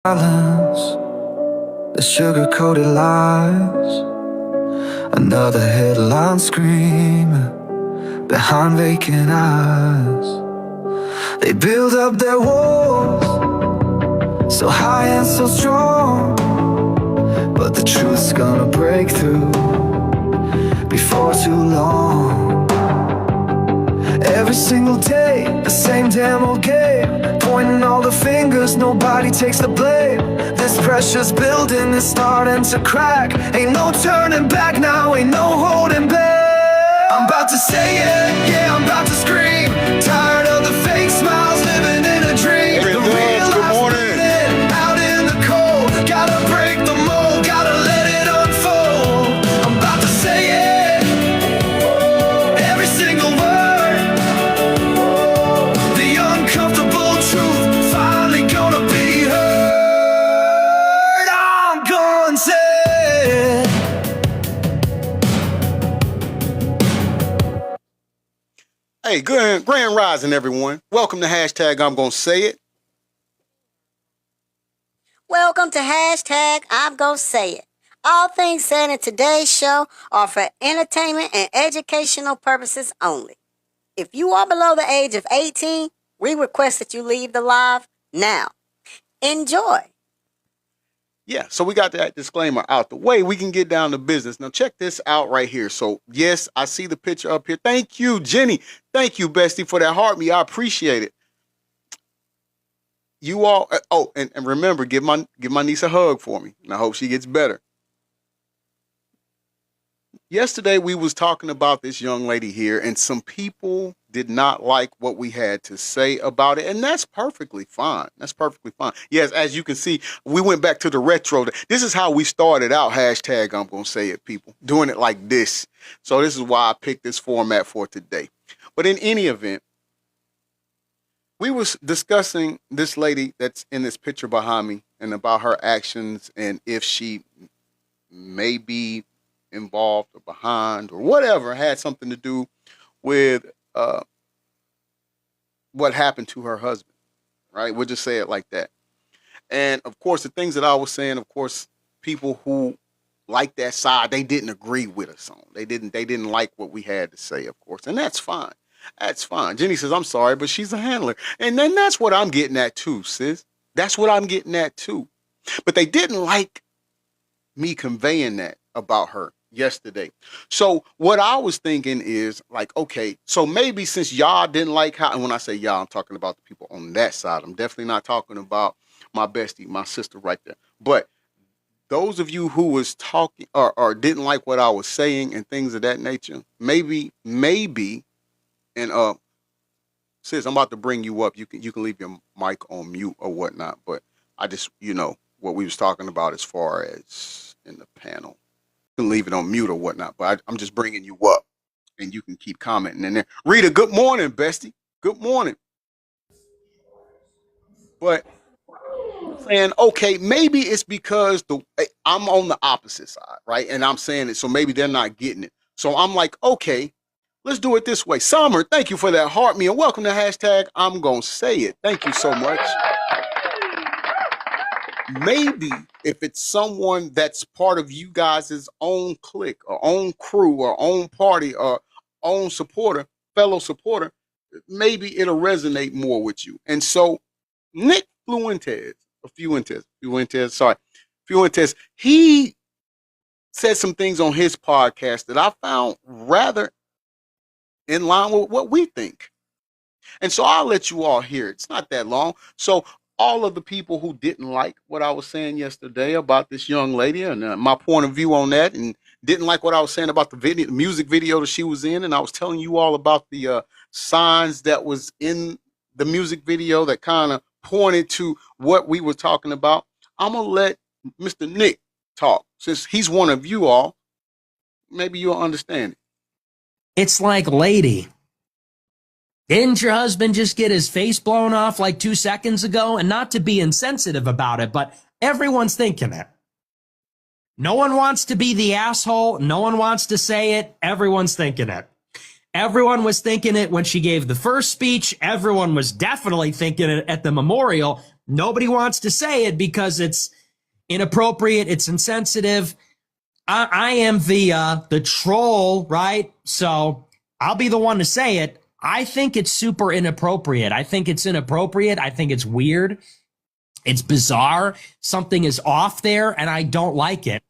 Silence, the sugar-coated lies. Another headline screaming behind vacant eyes. They build up their walls so high and so strong, but the truth's gonna break through before too long. Every single day, the same damn old game, pointing all the fingers, nobody takes the blame. This pressure's building, it's starting to crack. Ain't no turning back now, ain't no holding back. I'm about to say it, yeah, I'm about to scream. Tired of the fake smiles, living in a dream. Hey, The real life's bleeding out in the cold. Gotta break the mold, gotta let it unfold. I'm about to say it, every single word. The uncomfortable truth finally gonna be heard. I'm gonna say it. Hey, grand rising, everyone. Welcome to hashtag I'm Gonna Say It. Welcome to hashtag I'm Gonna Say It. All things said in today's show are for entertainment and educational purposes only. If you are below the age of 18, we request that you leave the live now. Enjoy. Yeah, so we got that disclaimer out the way. We can get down to business. Now, check this out right here. So, yes, I see the picture up here. Thank you, Jenny. Thank you, Bestie, for that heart me. I appreciate it. You all, and remember, give my niece a hug for me, and I hope she gets better. Yesterday, we was talking about this young lady here, and some people did not like what we had to say about it, and that's perfectly fine. That's perfectly fine. Yes, as you can see, we went back to the retro. This is how we started out, hashtag I'm Gonna Say It, people, doing it like this. So this is why I picked this format for today. But in any event, we was discussing this lady that's in this picture behind me and about her actions and if she may be involved or behind or whatever had something to do with what happened to her husband, right? We'll just say it like that. And of course, the things that I was saying, of course, people who like that side, they didn't agree with us on. They didn't like what we had to say, of course, and that's fine. That's fine. Jenny says, I'm sorry, but she's a handler. And then that's what I'm getting at too, sis. That's what I'm getting at too. But they didn't like me conveying that about her yesterday. So what I was thinking is like, okay, so maybe since y'all didn't like how, and when I say y'all, I'm talking about the people on that side. I'm definitely not talking about my bestie, my sister right there. But those of you who was talking or didn't like what I was saying and things of that nature, maybe, and sis, I'm about to bring you up. You can leave your mic on mute or whatnot, but I just, what we was talking about as far as in the panel. You can leave it on mute or whatnot, but I'm just bringing you up and you can keep commenting in there. Rita, good morning, bestie. Good morning. But saying, okay, maybe it's because I'm on the opposite side, right? And I'm saying it, so maybe they're not getting it. So I'm like, okay, let's do it this way. Summer, thank you for that heart me and welcome to hashtag I'm Gonna Say It. Thank you so much. Maybe if it's someone that's part of you guys' own clique or own crew or own party or own supporter, fellow supporter, maybe it'll resonate more with you. And so Nick Fuentes, he said some things on his podcast that I found rather in line with what we think. And so I'll let you all hear it. It's not that long. So all of the people who didn't like what I was saying yesterday about this young lady and my point of view on that, and didn't like what I was saying about the music video that she was in, and I was telling you all about the signs that was in the music video that kind of pointed to what we were talking about. I'm going to let Mr. Nick talk. Since he's one of you all, maybe you'll understand it. It's like, lady, didn't your husband just get his face blown off like 2 seconds ago? And not to be insensitive about it, but everyone's thinking it. No one wants to be the asshole. No one wants to say it. Everyone's thinking it. Everyone was thinking it when she gave the first speech. Everyone was definitely thinking it at the memorial. Nobody wants to say it because it's inappropriate, it's insensitive. I am the troll, right? So I'll be the one to say it. I think it's super inappropriate. I think it's inappropriate. I think it's weird. It's bizarre. Something is off there, and I don't like it.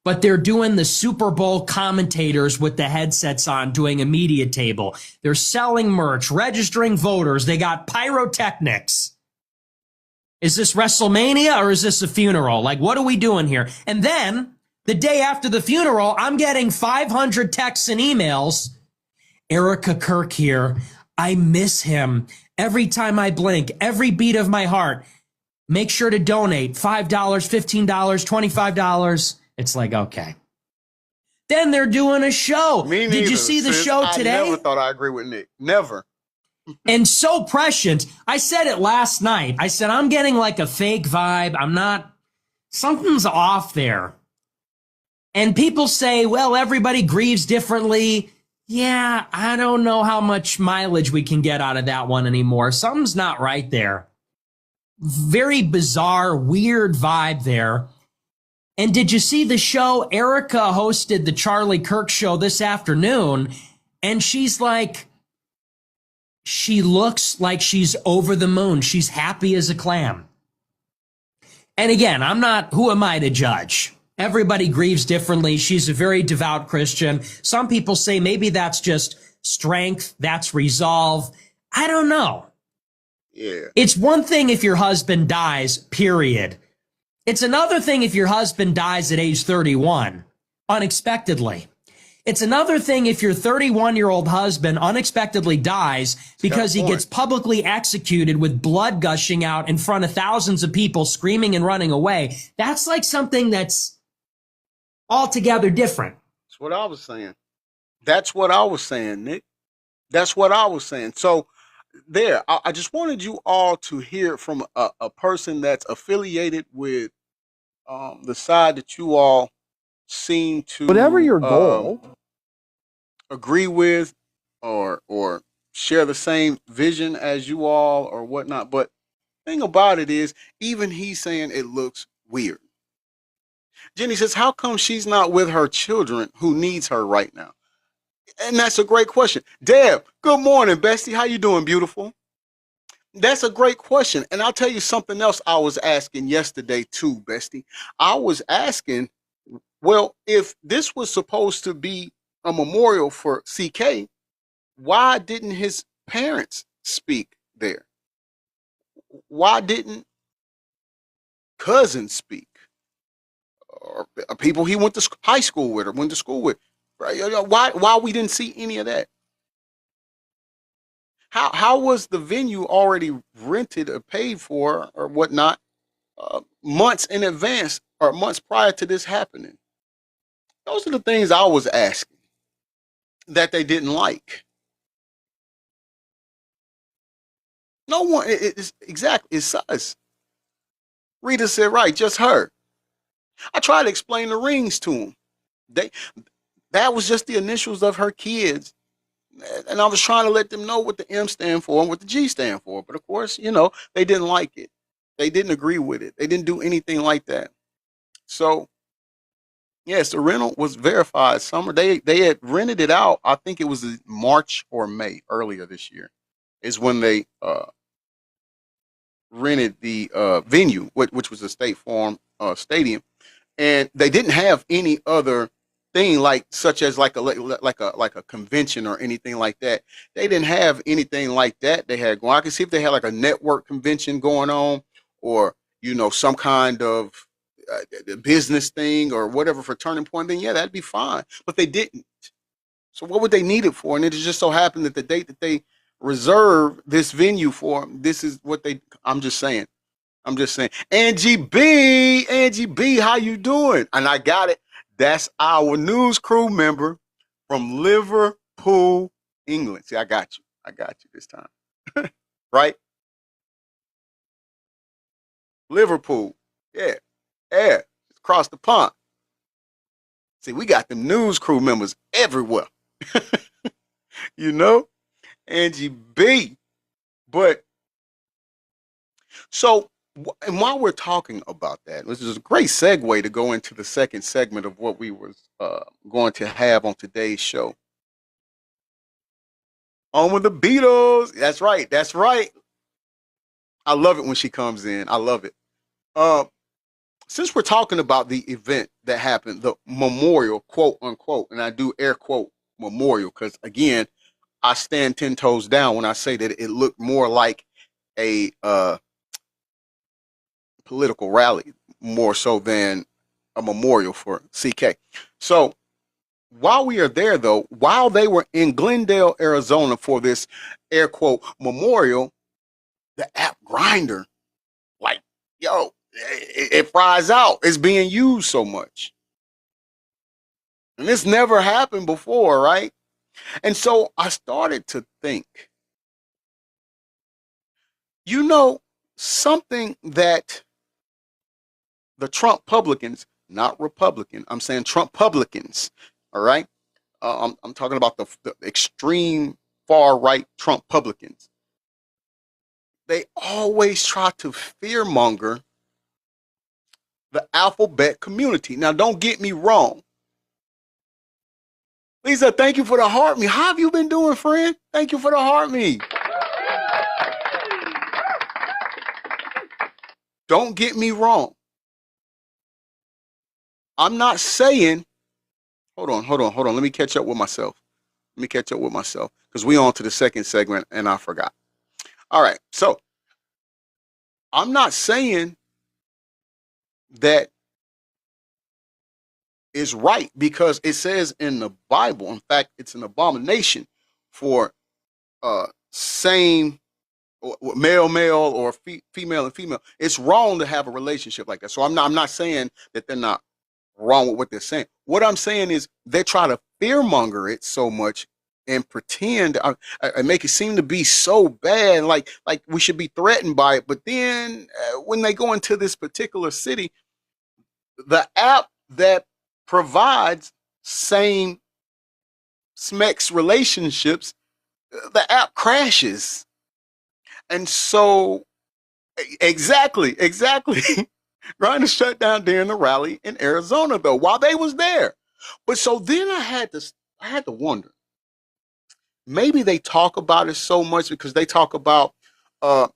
But they're doing the Super Bowl commentators with the headsets on, doing a media table. They're selling merch, registering voters. They got pyrotechnics. Is this WrestleMania or is this a funeral? Like, what are we doing here? And then the day after the funeral, I'm getting 500 texts and emails. Erica Kirk here. I miss him. Every time I blink, every beat of my heart. Make sure to donate $5, $15, $25. It's like, okay. Then they're doing a show. Me Did you neither, see the sis. show today? I never thought I agree with Nick. Never. And so prescient. I said it last night. I said, I'm getting like a fake vibe. I'm not, something's off there. And people say, well, everybody grieves differently. Yeah, I don't know how much mileage we can get out of that one anymore. Something's not right there. Very bizarre, weird vibe there. And did you see the show? Erica hosted the Charlie Kirk show this afternoon, and she's like, she looks like she's over the moon. She's happy as a clam. And again, who am I to judge? Everybody grieves differently. She's a very devout Christian. Some people say maybe that's just strength, that's resolve. I don't know. Yeah. It's one thing if your husband dies, period. It's another thing if your husband dies at age 31, unexpectedly. It's another thing if your 31-year-old husband unexpectedly dies because he gets publicly executed with blood gushing out in front of thousands of people screaming and running away. That's like something that's altogether different. That's what I was saying. That's what I was saying, Nick. That's what I was saying. So there, I just wanted you all to hear from a person that's affiliated with the side that you all seem to whatever your goal, agree with or share the same vision as you all or whatnot. But thing about it is, even he's saying it looks weird. Jenny says, how come she's not with her children who needs her right now? And that's a great question. Deb, good morning, bestie. How you doing, beautiful? That's a great question. And I'll tell you something else I was asking yesterday too, bestie. I was asking, well, if this was supposed to be a memorial for CK, why didn't his parents speak there? Why didn't cousins speak? Or people he went to high school with or went to school with? Right? Why we didn't see any of that? How was the venue already rented or paid for or whatnot months in advance or months prior to this happening? Those are the things I was asking that they didn't like. No one, it's exactly, it's us. Rita said, right, just her. I tried to explain the rings to him. That was just the initials of her kids. And I was trying to let them know what the M stand for and what the G stand for. But of course, they didn't like it. They didn't agree with it. They didn't do anything like that. So, yes, the rental was verified summer. They had rented it out. I think it was in March or May earlier this year is when they rented the venue, which was the State Farm Stadium. And they didn't have any other thing such as like a convention or anything like that. They didn't have anything like that. They had going. I can see if they had like a network convention going on, or some kind of business thing or whatever for Turning Point. Then yeah, that'd be fine. But they didn't. So what would they need it for? And it just so happened that the date that they reserved this venue for, this is what they. I'm just saying. Angie B, how you doing? And I got it. That's our news crew member from Liverpool, England. See, I got you this time. Right? Liverpool. Yeah. Across the pond. See, we got them news crew members everywhere. Angie B. But So, and while we're talking about that, this is a great segue to go into the second segment of what we was going to have on today's show. On with the Beatles. That's right. That's right. I love it when she comes in. I love it. Uh, since we're talking about the event that happened, the memorial, quote unquote, and I do air quote memorial because again, I stand 10 toes down when I say that it looked more like a political rally more so than a memorial for CK. So while we are there, though, while they were in Glendale, Arizona for this air quote memorial, the app Grinder, like, yo, it fries out. It's being used so much. And this never happened before, right? And so I started to think, something that the Trump publicans, not Republican, I'm saying Trump publicans, all right? I'm talking about the extreme far right Trump publicans. They always try to fearmonger the alphabet community. Now, don't get me wrong. Lisa, thank you for the heart me. How have you been doing, friend? Thank you for the heart me. Don't get me wrong. I'm not saying, hold on. Let me catch up with myself. Because we on to the second segment and I forgot. All right. So I'm not saying that is right because it says in the Bible, in fact, it's an abomination for same male or female and female. It's wrong to have a relationship like that. So I'm not saying that they're not wrong with what they're saying. What I'm saying is they try to fearmonger it so much and pretend and make it seem to be so bad, like we should be threatened by it. But then when they go into this particular city, the app that provides same sex relationships, the app crashes. And so exactly. Grindr shut down during the rally in Arizona, though, while they was there. But so then I had to wonder, maybe they talk about it so much because they talk about the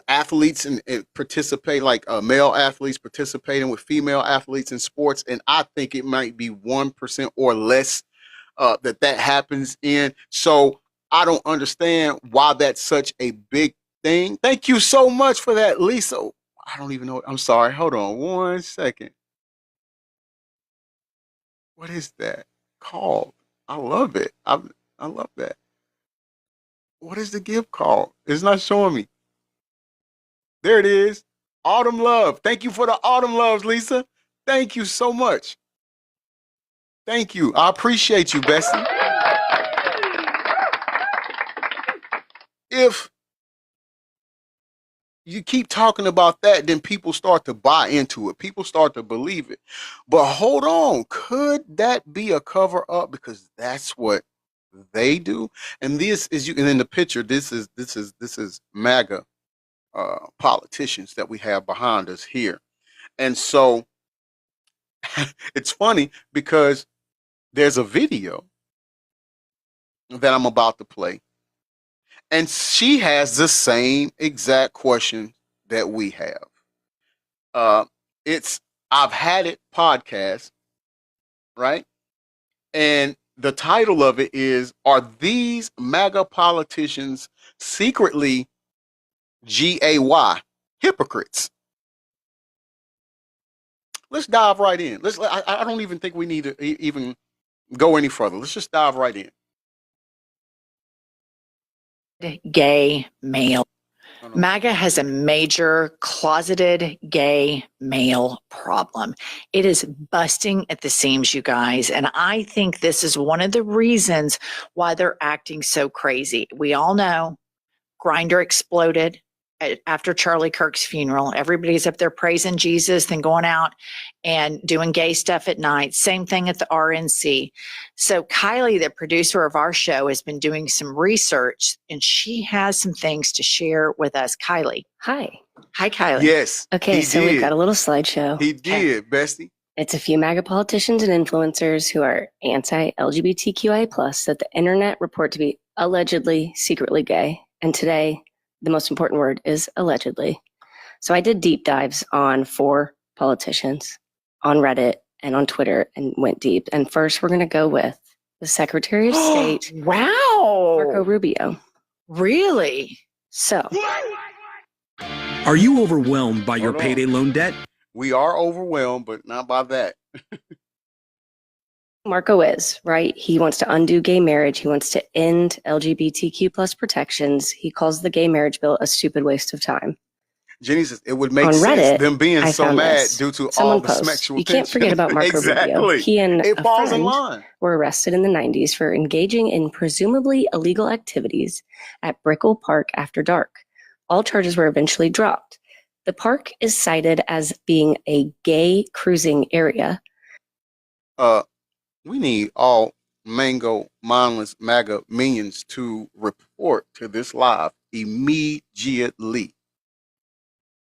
athletes and participate, like male athletes participating with female athletes in sports, and I think it might be 1% or less that happens in. So I don't understand why that's such a big thing. Thank you so much for that, Lisa. I don't even know. I'm sorry. Hold on 1 second. What is that called? I love it. I love that. What is the gift called? It's not showing me. There it is. Autumn Love. Thank you for the Autumn Loves, Lisa. Thank you so much. Thank you. I appreciate you, Bessie. If you keep talking about that, then people start to buy into it. People start to believe it. But hold on, could that be a cover up? Because that's what they do. And this is and in the picture, this is MAGA politicians that we have behind us here. And so it's funny because there's a video that I'm about to play. And she has the same exact question that we have. It's I've Had It podcast, right? And the title of it is, are these MAGA politicians secretly GAY hypocrites? Let's dive right in. I don't even think we need to even go any further. Let's just dive right in. Gay male. MAGA has a major closeted gay male problem. It is busting at the seams, you guys. And I think this is one of the reasons why they're acting so crazy. We all know Grindr exploded. after Charlie Kirk's funeral. Everybody's up there praising Jesus, then going out and doing gay stuff at night. Same thing at the RNC. So Kylie, the producer of our show, has been doing some research, and she has some things to share with us. Kylie. Hi. Hi, Kylie. Yes. Okay, he so did. we've got a little slideshow. He did, Bestie. It's a few MAGA politicians and influencers who are anti-LGBTQIA+ that the internet report to be allegedly secretly gay. And today, the most important word is allegedly. So I did deep dives on 4 politicians on Reddit and on Twitter and went deep. And first, we're going to go with the Secretary of State, Wow. Marco Rubio. Really? So Are you overwhelmed by your Hold on. payday loan debt? We are overwhelmed, but not by that. Marco is, right? He wants to undo gay marriage. He wants to end LGBTQ+ protections. He calls the gay marriage bill a stupid waste of time. Jenny says it would make On sense Reddit, them being I so found mad this. due to Someone all the posts, sexual you can't forget about Marco exactly. Rubio. He and It a falls in friend line. were arrested in the 90s for engaging in presumably illegal activities at Brickell Park after dark. All charges were eventually dropped. The park is cited as being a gay cruising area. We need all Mango Mindless MAGA minions to report to this live immediately.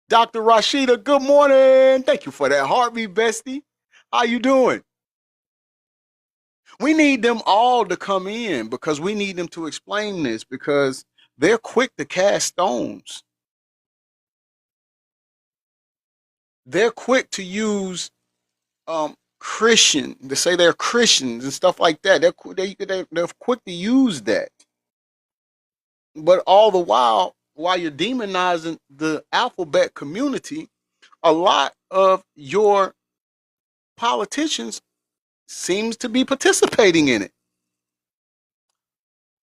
Dr. Rashida, good morning. Thank you for that heartbeat, Bestie. How you doing? We need them all to come in because we need them to explain this because they're quick to cast stones. They're quick to use Christian, to say they're Christians and stuff like that. They're quick to use that. But all the while you're demonizing the alphabet community, a lot of your politicians seems to be participating in it.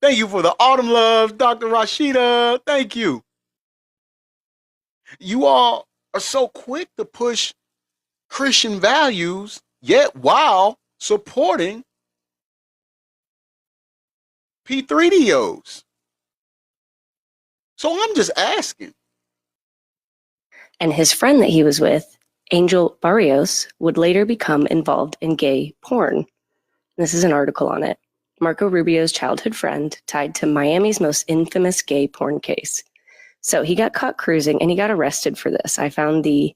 Thank you for the autumn love, Dr. Rashida. Thank you. You all are so quick to push Christian values, yet while supporting P3DOs. So I'm just asking. And his friend that he was with, Angel Barrios, would later become involved in gay porn. This is an article on it. Marco Rubio's childhood friend tied to Miami's most infamous gay porn case. So he got caught cruising and he got arrested for this. I found the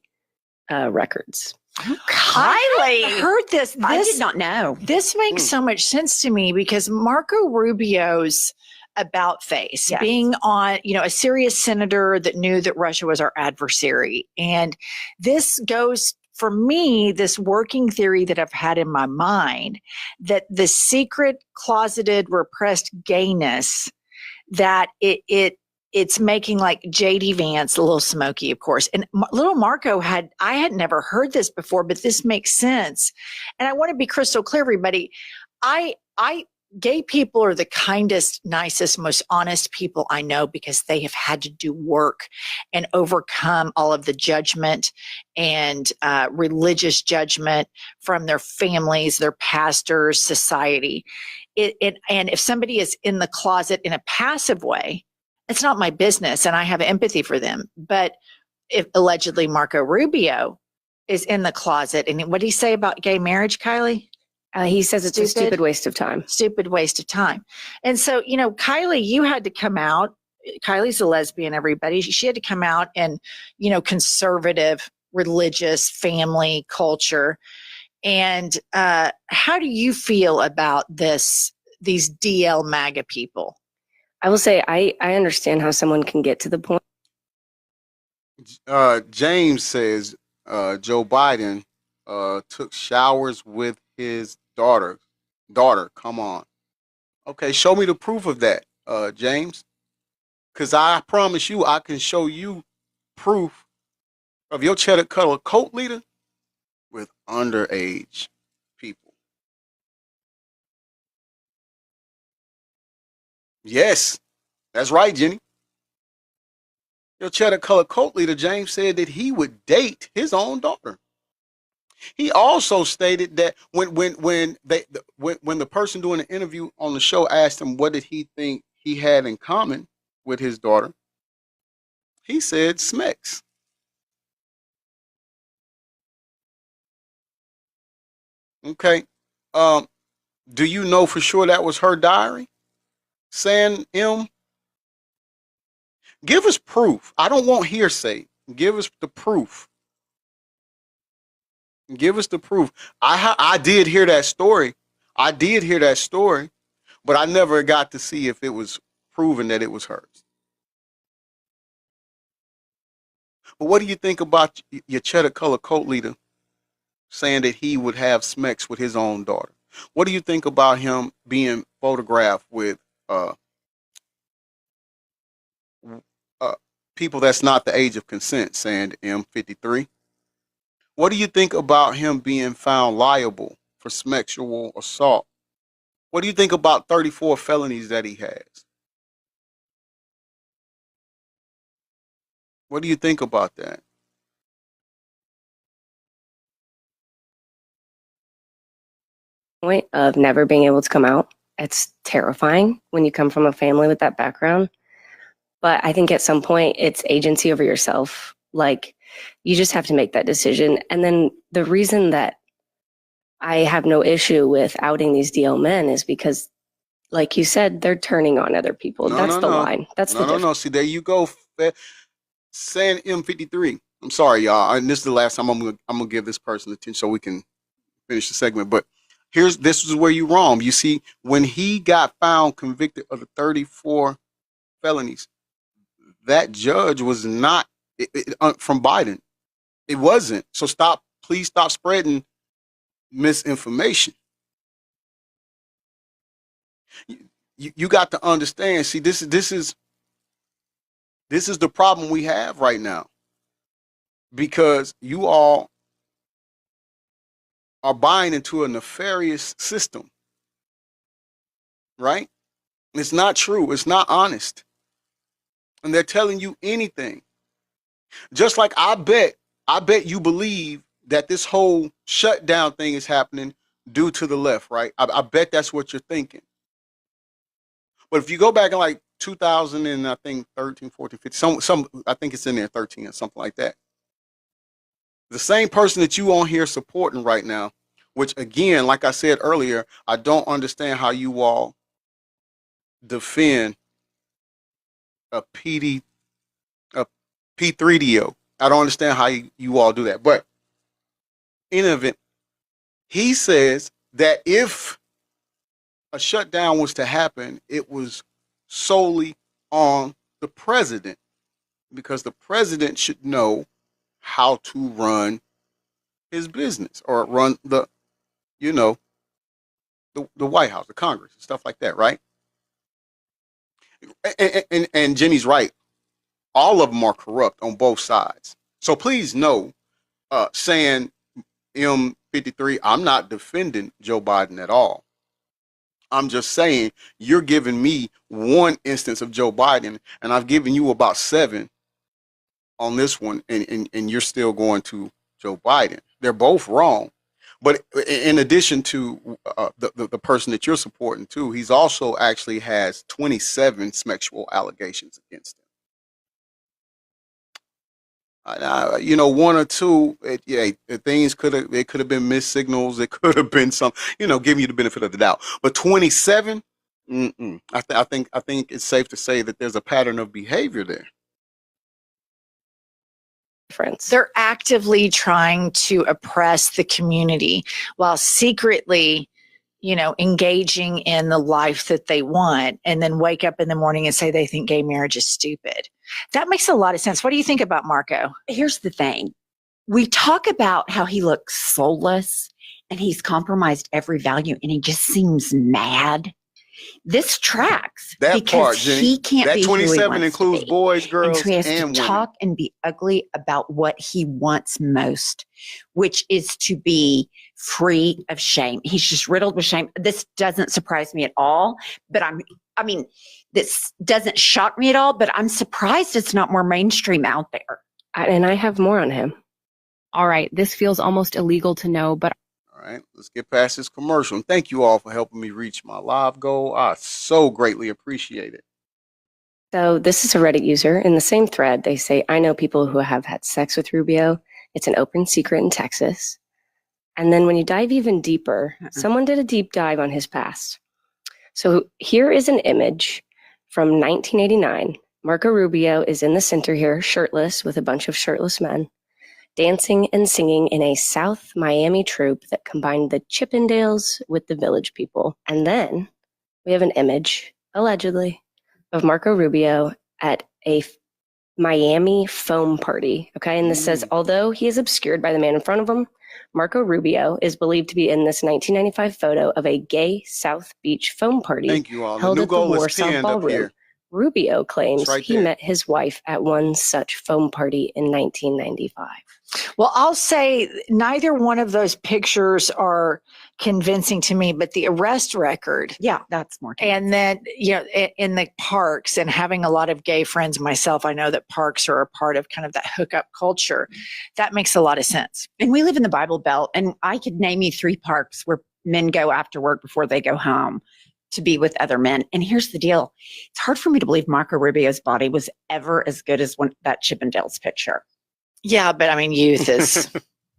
records. I heard this. I did not know. This makes so much sense to me because Marco Rubio's about face, Yes. being on, a serious senator that knew that Russia was our adversary. And this goes, for me, this working theory that I've had in my mind, that the secret, closeted, repressed gayness, that it's making like JD Vance, a little smoky, of course. And little Marco I had never heard this before, but this makes sense. And I want to be crystal clear, everybody. Gay people are the kindest, nicest, most honest people I know because they have had to do work and overcome all of the judgment and religious judgment from their families, their pastors, society. And if somebody is in the closet in a passive way, it's not my business, and I have empathy for them. But if allegedly Marco Rubio is in the closet, and what did he say about gay marriage, Kylie? He says it's a stupid waste of time. Stupid waste of time. And so, Kylie, you had to come out. Kylie's a lesbian, everybody. She had to come out and, conservative, religious, family, culture. And how do you feel about these DL MAGA people? I will say I understand how someone can get to the point. James says Joe Biden took showers with his daughter. Come on. Okay, show me the proof of that, James. Because I promise you, I can show you proof of your cheddar color cult leader with underage people. Yes, that's right, Jenny. Your cheddar color cult leader, James, said that he would date his own daughter. He also stated that when the person doing the interview on the show asked him what did he think he had in common with his daughter, He said Smex. Okay. Um, do you know for sure that was her diary? Saying M? Give us proof. I don't want hearsay. Give us the proof. Give us the proof. I did hear that story. I did hear that story, but I never got to see if it was proven that it was hers. But what do you think about your cheddar color cult leader saying that he would have Smex with his own daughter? What do you think about him being photographed with people that's not the age of consent, saying M53? What do you think about him being found liable for sexual assault? What do you think about 34 felonies that he has? What do you think about that? Point of never being able to come out. It's terrifying when you come from a family with that background. But I think at some point it's agency over yourself. Like, you just have to make that decision. And then the reason that I have no issue with outing these DL men is because, like you said, they're turning on other people. That's the line. That's the difference. No. See, there you go. Saying M53. I'm sorry, y'all. And this is the last time I'm gonna give this person attention so we can finish the segment. But this is where you're wrong. You see, when he got found convicted of the 34 felonies, that judge was not from Biden. It wasn't. So please stop spreading misinformation. You got to understand. See, this is the problem we have right now, because you all are buying into a nefarious system, right? It's not true. It's not honest. And they're telling you anything. Just like I bet you believe that this whole shutdown thing is happening due to the left, right? I bet that's what you're thinking. But if you go back in like 2000 and I think 13, 14, 15, some I think it's in there 13 or something like that. The same person that you on here supporting right now, which again, like I said earlier, I don't understand how you all defend a P3DO. I don't understand how you all do that. But in any event, he says that if a shutdown was to happen, it was solely on the president, because the president should know how to run his business or run the White House, the Congress, and stuff like that, right? And Jenny's right. All of them are corrupt on both sides. So please know, saying M53, I'm not defending Joe Biden at all. I'm just saying you're giving me one instance of Joe Biden, and I've given you about 7 on this one, and you're still going to Joe Biden. They're both wrong. But in addition to the person that you're supporting too, he's also actually has 27 sexual allegations against him. 1 or 2, things could have been missed signals. It could have been some, giving you the benefit of the doubt. But 27, I think it's safe to say that there's a pattern of behavior there. They're actively trying to oppress the community while secretly, engaging in the life that they want, and then wake up in the morning and say they think gay marriage is stupid. That makes a lot of sense. What do you think about Marco? Here's the thing. We talk about how he looks soulless and he's compromised every value and he just seems mad. This tracks that because part, Jenny. He can't that be 27 includes boys, girls, and so he has and to women. talk and be ugly about what he wants most, which is to be free of shame. He's just riddled with shame. This doesn't surprise me at all, but this doesn't shock me at all, but I'm surprised it's not more mainstream out there. And I have more on him. All right, this feels almost illegal to know, but All right, let's get past this commercial. And thank you all for helping me reach my live goal. I so greatly appreciate it. So this is a Reddit user. In the same thread, they say, I know people who have had sex with Rubio. It's an open secret in Texas. And then when you dive even deeper, someone did a deep dive on his past. So here is an image from 1989. Marco Rubio is in the center here, shirtless, with a bunch of shirtless men, dancing and singing in a South Miami troupe that combined the Chippendales with the Village People. And then we have an image, allegedly, of Marco Rubio at a Miami foam party. Okay, and this says, although he is obscured by the man in front of him, Marco Rubio is believed to be in this 1995 photo of a gay South Beach foam party Thank you all. held The new at the goal is Warsaw pinned up Ballroom. here. Rubio claims It's right he there. met his wife at one such foam party in 1995. Well, I'll say neither one of those pictures are convincing to me, but the arrest record Yeah, that's more. and then, in the parks and having a lot of gay friends myself, I know that parks are a part of kind of that hookup culture. That makes a lot of sense. And we live in the Bible Belt, and I could name you 3 parks where men go after work before they go home to be with other men. And here's the deal. It's hard for me to believe Marco Rubio's body was ever as good as that Chippendales picture. Yeah, but I mean, youth is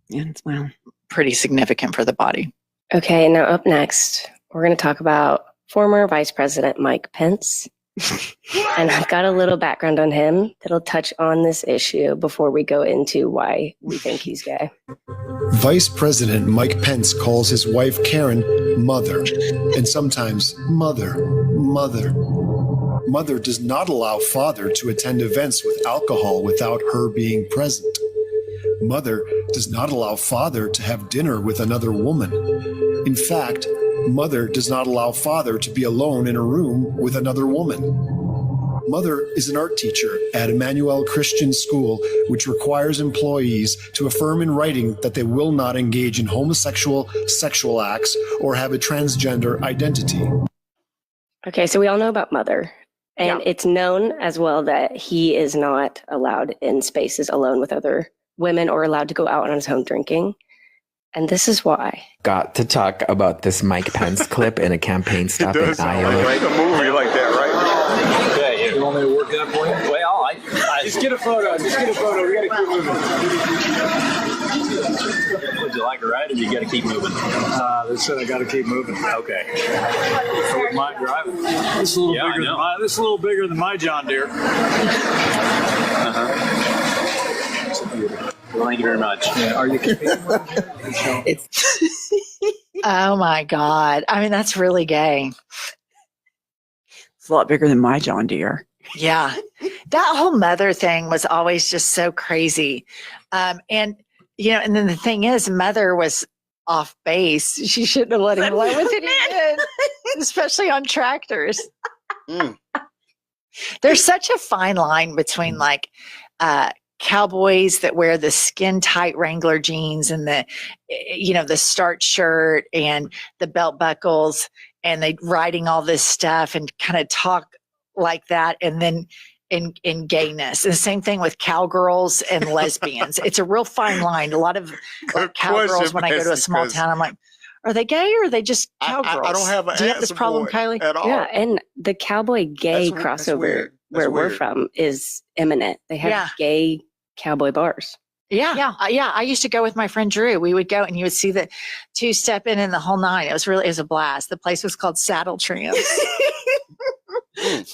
Yeah, well, pretty significant for the body. Okay, now up next, we're going to talk about former Vice President Mike Pence. And I've got a little background on him that'll touch on this issue before we go into why we think he's gay. Vice President Mike Pence calls his wife Karen mother, and sometimes mother. Mother does not allow father to attend events with alcohol without her being present. Mother does not allow father to have dinner with another woman. In fact, mother does not allow father to be alone in a room with another woman. Mother is an art teacher at Emmanuel Christian School, which requires employees to affirm in writing that they will not engage in homosexual sexual acts or have a transgender identity. Okay, so we all know about Mother. And it's known as well that he is not allowed in spaces alone with other women or allowed to go out on his own drinking. And this is why. Got to talk about this Mike Pence clip in a campaign stop in Iowa. Like a movie like that, right? Yeah, you want me to work that for you? Well, I just get a photo. Just get a photo. We gotta keep moving. Would you like a ride, or you gotta keep moving? They said I gotta keep moving. Okay. So would mind driving? This is a little bigger than my. This is a little bigger than my John Deere. Well, thank you very much. Yeah, are you Oh my God. I mean, that's really gay. it's a lot bigger than my John Deere. Yeah. That whole mother thing was always just so crazy. And then the thing is, Mother was off base. She shouldn't have let him play with it again, especially on tractors. There's such a fine line between cowboys that wear the skin tight Wrangler jeans and the starch shirt and the belt buckles, and they riding all this stuff and kind of talk like that. And then in gayness, and the same thing with cowgirls and lesbians. It's a real fine line. A lot of cowgirls, when I go to a small town, I'm like, are they gay or are they just cowgirls? I don't have an Do you have this answer problem, for it Kylie? at all. Yeah, and the cowboy gay That's crossover weird. where we're weird. from is imminent. They have gay cowboy bars. Yeah. I used to go with my friend Drew. We would go and you would see the two-stepping in the whole nine. It was a blast. The place was called Saddle Tramps.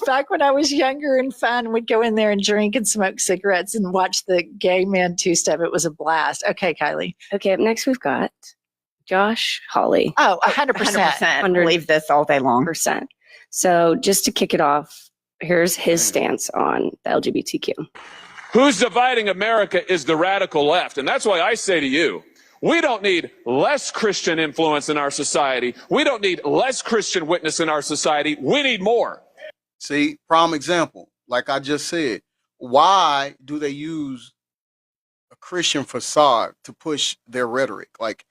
Back when I was younger and fun, we'd go in there and drink and smoke cigarettes and watch the gay men two-step. It was a blast. Okay, Kylie. Okay, up next we've got Josh Hawley. Oh, 100%. 100%. Believe this all day long. So just to kick it off, here's his stance on the LGBTQ. Who's dividing America is the radical left. And that's why I say to you, we don't need less Christian influence in our society. We don't need less Christian witness in our society. We need more. See, prime example, like I just said, why do they use a Christian facade to push their rhetoric? Like,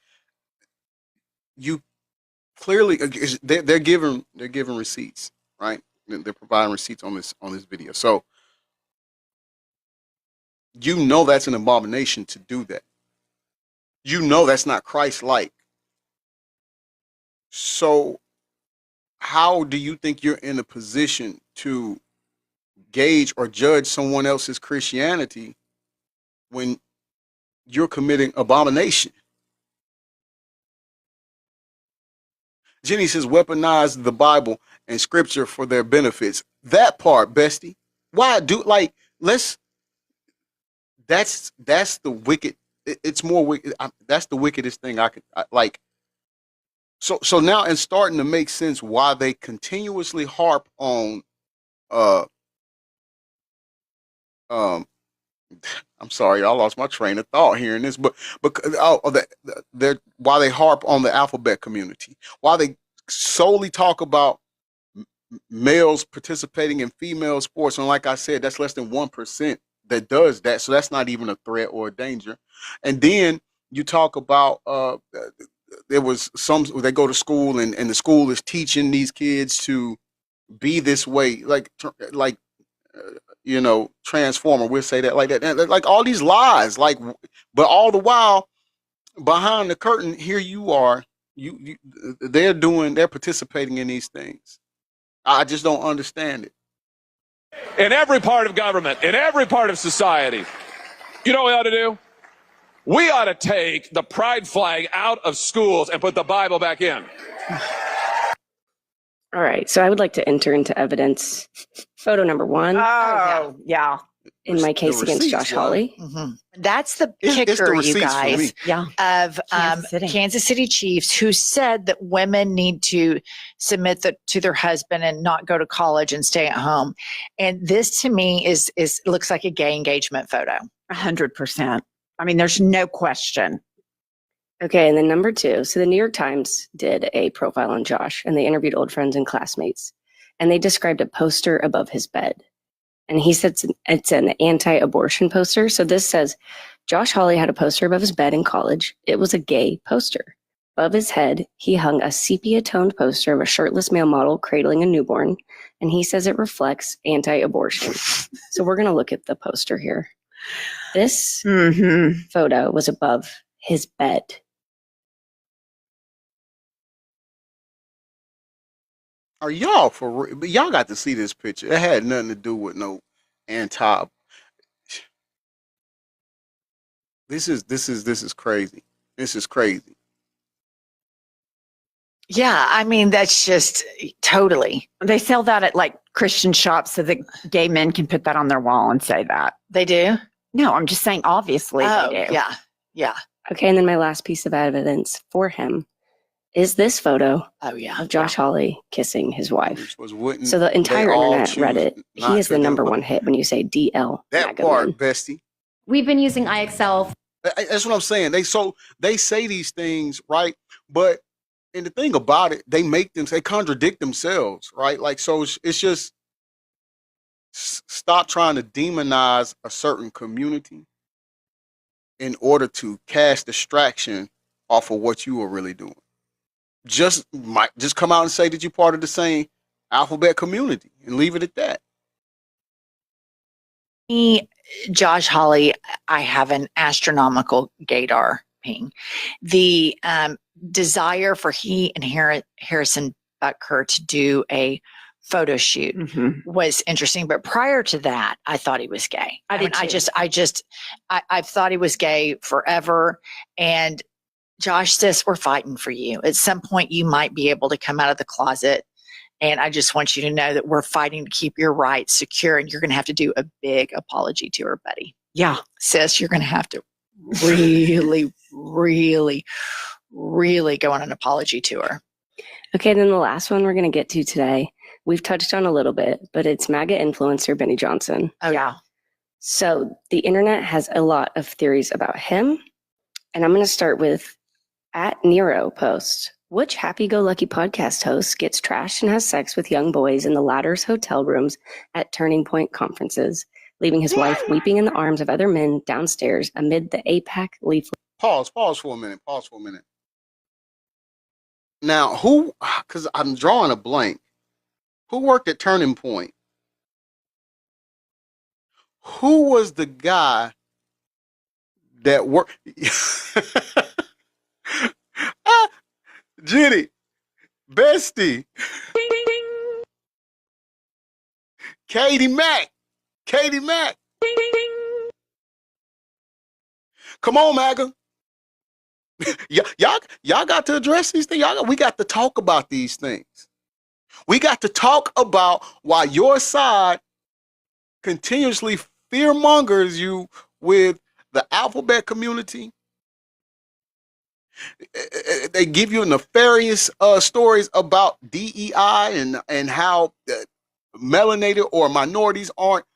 you clearly, they're giving receipts, right? They're providing receipts on this video. So that's an abomination to do that. That's not Christ-like. So how do you think you're in a position to gauge or judge someone else's Christianity when you're committing abomination. Jenny says, weaponize the Bible and scripture for their benefits. That part, bestie. Why do like let's that's the wicked. It's more wicked. That's the wickedest thing I like. So now it's starting to make sense why they continuously harp on I'm sorry, I lost my train of thought hearing this, but they're why they harp on the alphabet community, why they solely talk about males participating in female sports, and like I said, that's less than 1% that does that, so that's not even a threat or a danger. And then you talk about there was some they go to school and the school is teaching these kids to be this way, like transformer, we'll say that like that, and like all these lies, like, but all the while behind the curtain here you are, they're participating in these things. I just don't understand it. In every part of government, in every part of society, you know what we ought to do? We ought to take the pride flag out of schools and put the Bible back in. All right, so I would like to enter into evidence photo number 1. Oh, yeah. In my case against Josh Hawley. Mm-hmm. That's the It's the kicker, you receipts for me. guys, of Kansas City Chiefs, who said that women need to submit to their husband and not go to college and stay at home. And this, to me, is looks like a gay engagement photo. 100%. I mean, there's no question. Okay, and then number 2. So the New York Times did a profile on Josh, and they interviewed old friends and classmates, and they described a poster above his bed. And he said it's an anti-abortion poster. So this says, Josh Hawley had a poster above his bed in college. It was a gay poster. Above his head, he hung a sepia-toned poster of a shirtless male model cradling a newborn, and he says it reflects anti-abortion. So we're going to look at the poster here. This photo was above his bed. Are y'all for real? But y'all got to see this picture. It had nothing to do with no anti. This is crazy. This is crazy. Yeah, I mean, that's just totally. They sell that at like Christian shops so that gay men can put that on their wall and say that. They do? No, I'm just saying, obviously they do. Yeah. Okay, and then my last piece of evidence for him is this photo of Josh Hawley kissing his wife. So the entire internet read it. He is the number 1 hit when you say DL. That part, bestie. We've been using IXL. That's what I'm saying. They say these things, right? But and the thing about it, they contradict themselves, right? Like, so it's just stop trying to demonize a certain community in order to cast distraction off of what you are really doing. Just come out and say that you're part of the same alphabet community and leave it at that. Me, Josh Hawley, I have an astronomical gaydar ping. The desire for he and Harrison Butker to do a photo shoot was interesting, but prior to that, I thought he was gay. I've thought he was gay forever, and Josh says, we're fighting for you. At some point, you might be able to come out of the closet. And I just want you to know that we're fighting to keep your rights secure. And you're going to have to do a big apology to her, buddy. Yeah. Sis, you're going to have to really, really, really go on an apology to her. Okay, then the last one we're going to get to today, we've touched on a little bit, but it's MAGA influencer Benny Johnson. Oh, yeah. So the internet has a lot of theories about him. And I'm going to start with @Nero post. Which happy-go-lucky podcast host gets trashed and has sex with young boys in the latter's hotel rooms at Turning Point conferences, leaving his wife weeping in the arms of other men downstairs amid the AIPAC leaflet? Pause for a minute. Now, because I'm drawing a blank, who worked at Turning Point? Who was the guy that worked? Jenny, bestie, Katie Mack. Katie Mack. Come on, MAGA. Y'all got to address these things. We got to talk about these things. We got to talk about why your side continuously fearmongers you with the alphabet community. They give you nefarious stories about DEI and how melanated or minorities aren't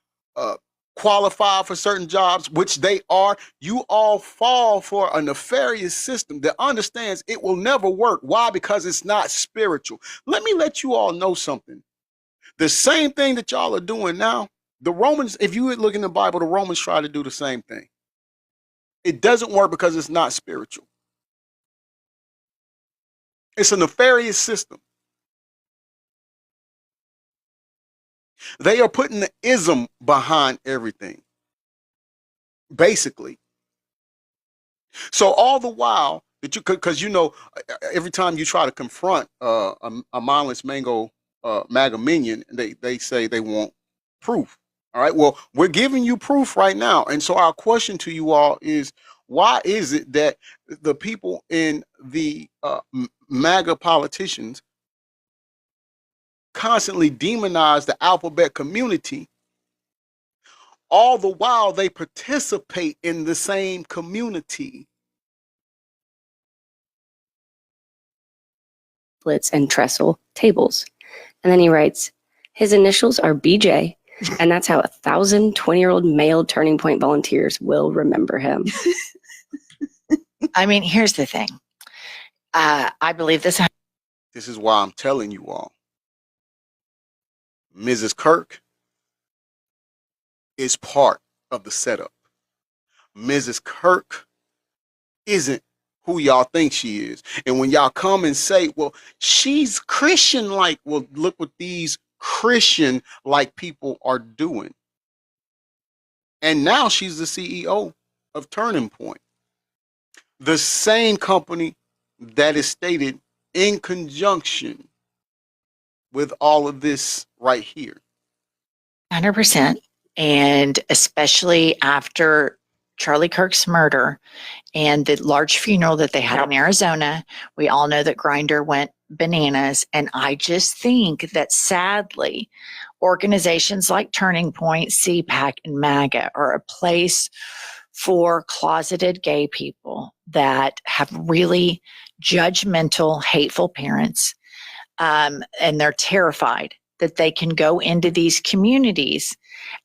qualified for certain jobs, which they are. You all fall for a nefarious system that understands it will never work. Why? Because it's not spiritual. Let me let you all know something. The same thing that y'all are doing now, the Romans, if you look in the Bible, the Romans try to do the same thing. It doesn't work because it's not spiritual. It's a nefarious system. They are putting the ism behind everything, basically. So all the while that because every time you try to confront a mindless MAGA minion, they say they want proof. All right. Well, we're giving you proof right now, and so our question to you all is: why is it that the people in the MAGA politicians constantly demonize the alphabet community, all the while they participate in the same community? And trestle tables. And then he writes, his initials are BJ, and that's how 1,000 20-year-old male Turning Point volunteers will remember him. I mean, here's the thing. I believe this. This is why I'm telling you all. Mrs. Kirk is part of the setup. Mrs. Kirk isn't who y'all think she is. And when y'all come and say, well, she's Christian-like, well, look what these Christian-like people are doing. And now she's the CEO of Turning Point. The same company that is stated in conjunction with all of this right here. 100%. And especially after Charlie Kirk's murder and the large funeral that they had in Arizona, we all know that Grindr went bananas. And I just think that sadly, organizations like Turning Point, CPAC, and MAGA are a place for closeted gay people that have really judgmental, hateful parents. And they're terrified that they can go into these communities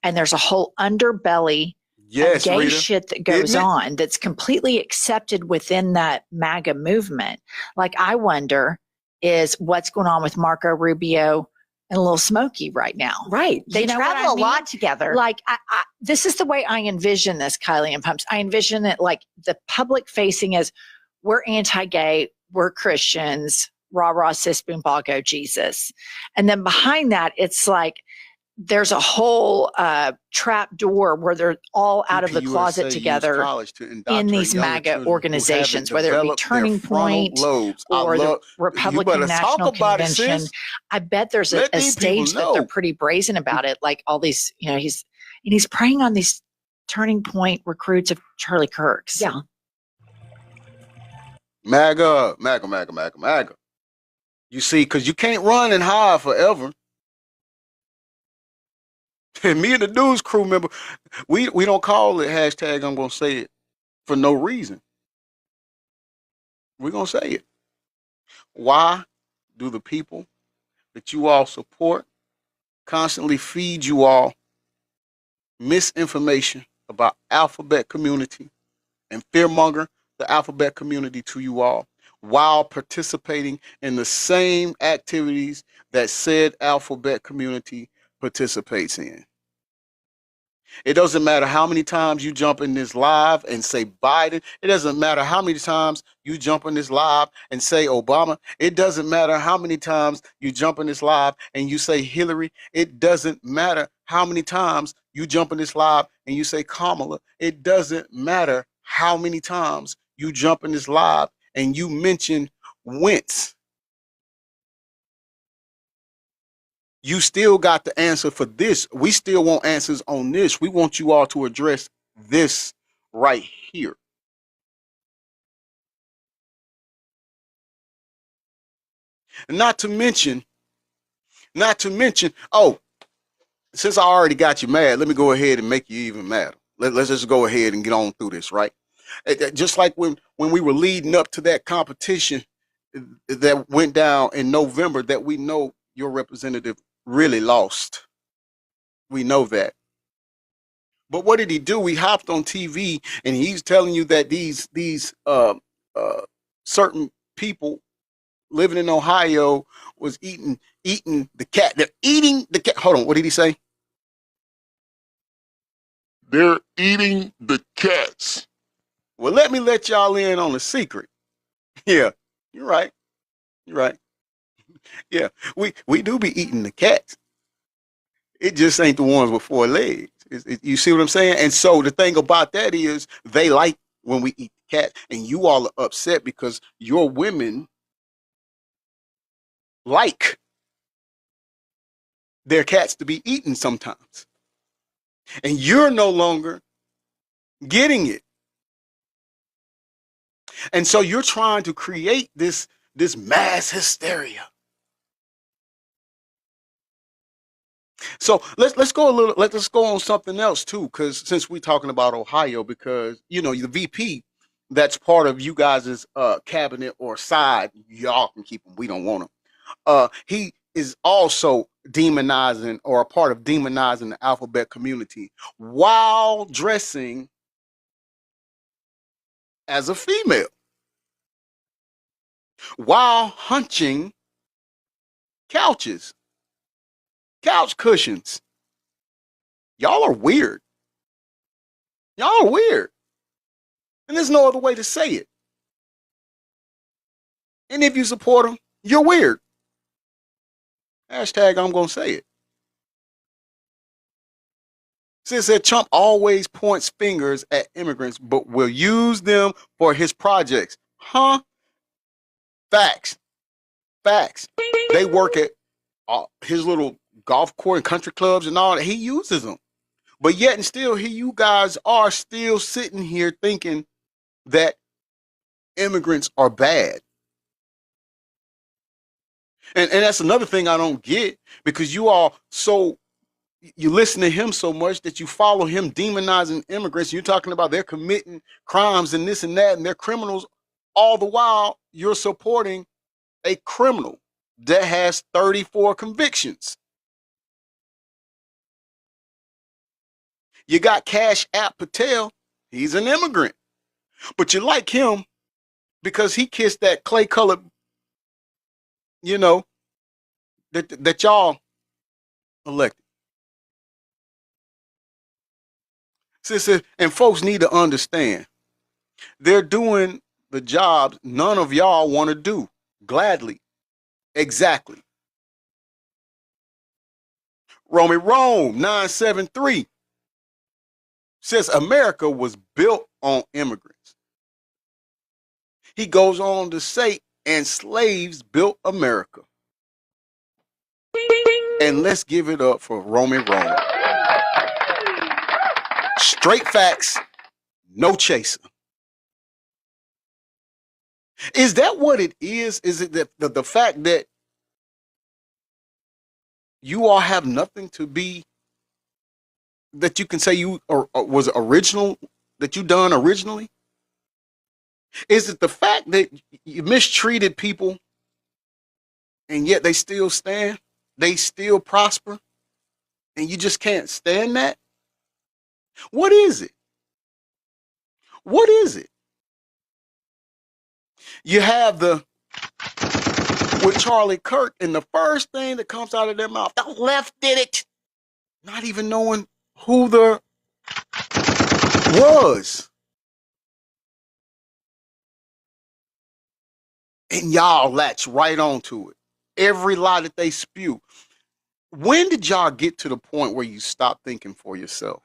and there's a whole underbelly of gay Rita, shit that goes on that's completely accepted within that MAGA movement. Like, I wonder is what's going on with Marco Rubio and Lil Smokey right now. Right. They travel a lot together. Like, this is the way I envision this, Kylie and Pumps. I envision it like the public facing is, we're anti-gay, we're Christians, rah, rah, sis, boom, ball, go, Jesus. And then behind that, it's like there's a whole trap door where they're all out of the closet together in these MAGA organizations, whether it be Turning Point or the Republican National Convention. I bet there's a stage that they're pretty brazen about it. Like all these, he's preying on these Turning Point recruits of Charlie Kirk's. Yeah. MAGA. You see, because you can't run and hide forever. And me and the news crew member, we don't call it hashtag I'm going to say it for no reason. We're going to say it. Why do the people that you all support constantly feed you all misinformation about alphabet community and fearmonger the alphabet community to you all while participating in the same activities that said alphabet community participates in? It doesn't matter how many times you jump in this live and say Biden. It doesn't matter how many times you jump in this live and say Obama. It doesn't matter how many times you jump in this live and you say Hillary. It doesn't matter how many times you jump in this live and you say Kamala. It doesn't matter how many times you jump in this live and you mention Wentz. You still got the answer for this. We still want answers on this. We want you all to address this right here. Not to mention, oh, since I already got you mad, let me go ahead and make you even madder. Let's just go ahead and get on through this, right? Just like when we were leading up to that competition that went down in November, that we know your representative really lost. We know that. But what did he do? He hopped on TV and he's telling you that these certain people living in Ohio was eating the cat. They're eating the cat. Hold on, what did he say? They're eating the cats. Well, let me let y'all in on a secret. Yeah, you're right. You're right. Yeah, we do be eating the cats. It just ain't the ones with 4 legs. You see what I'm saying? And so the thing about that is they like when we eat the cat, and you all are upset because your women like their cats to be eaten sometimes. And you're no longer getting it. And so you're trying to create this mass hysteria. So let's go on something else too, because since we're talking about Ohio, because you know the VP that's part of you guys' cabinet or side, y'all can keep him. We don't want him. He is also demonizing or a part of demonizing the alphabet community while dressing as a female, while hunching couches, couch cushions. Y'all are weird. Y'all are weird. And there's no other way to say it. And if you support them, you're weird. Hashtag I'm going to say it. Since that Trump always points fingers at immigrants, but will use them for his projects. Huh? Facts. Facts. They work at his little golf course and country clubs and all that. He uses them. But yet and still, you guys are still sitting here thinking that immigrants are bad. And that's another thing I don't get, because you listen to him so much that you follow him demonizing immigrants. You're talking about they're committing crimes and this and that, and they're criminals. All the while, you're supporting a criminal that has 34 convictions. You got Cash App Patel. He's an immigrant. But you like him because he kissed that clay-colored, that y'all elected. And folks need to understand, they're doing the jobs none of y'all want to do. Gladly. Exactly. Romy Rome 973 says America was built on immigrants. He goes on to say, and slaves built America. And let's give it up for Romy Rome. Straight facts, no chaser. Is that what it is? Is it that the fact that you all have nothing to be, that you can say you was original, that you done originally? Is it the fact that you mistreated people and yet they still stand, they still prosper, and you just can't stand that? What is it? What is it? You have with Charlie Kirk, and the first thing that comes out of their mouth, the left did it. Not even knowing who the was. And y'all latch right onto it. Every lie that they spew. When did y'all get to the point where you stop thinking for yourself?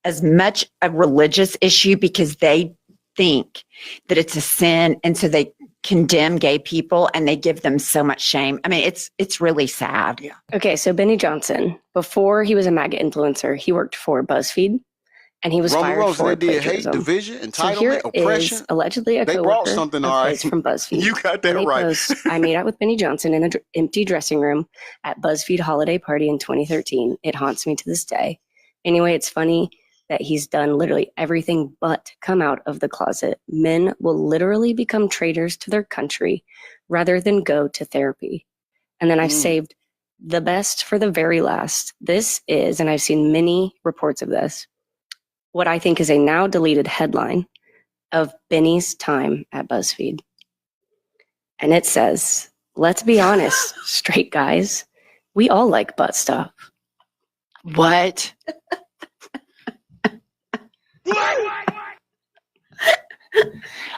As much a religious issue because they think that it's a sin, and so they condemn gay people and they give them so much shame. I mean, it's really sad. Yeah. Okay, so Benny Johnson, before he was a MAGA influencer, he worked for BuzzFeed, and he was Roman fired Rose, for they did hate, plagiarism. division, So here entitlement, oppression. is allegedly a They coworker brought something, of all his right. from BuzzFeed. You got that And he right. posts, I made out with Benny Johnson in an empty dressing room at BuzzFeed holiday party in 2013. It haunts me to this day. Anyway, it's funny that he's done literally everything but come out of the closet. Men will literally become traitors to their country rather than go to therapy. And then I've saved the best for the very last. This is, and I've seen many reports of this, what I think is a now deleted headline of Benny's time at BuzzFeed. And it says, let's be honest, straight guys, we all like butt stuff. What?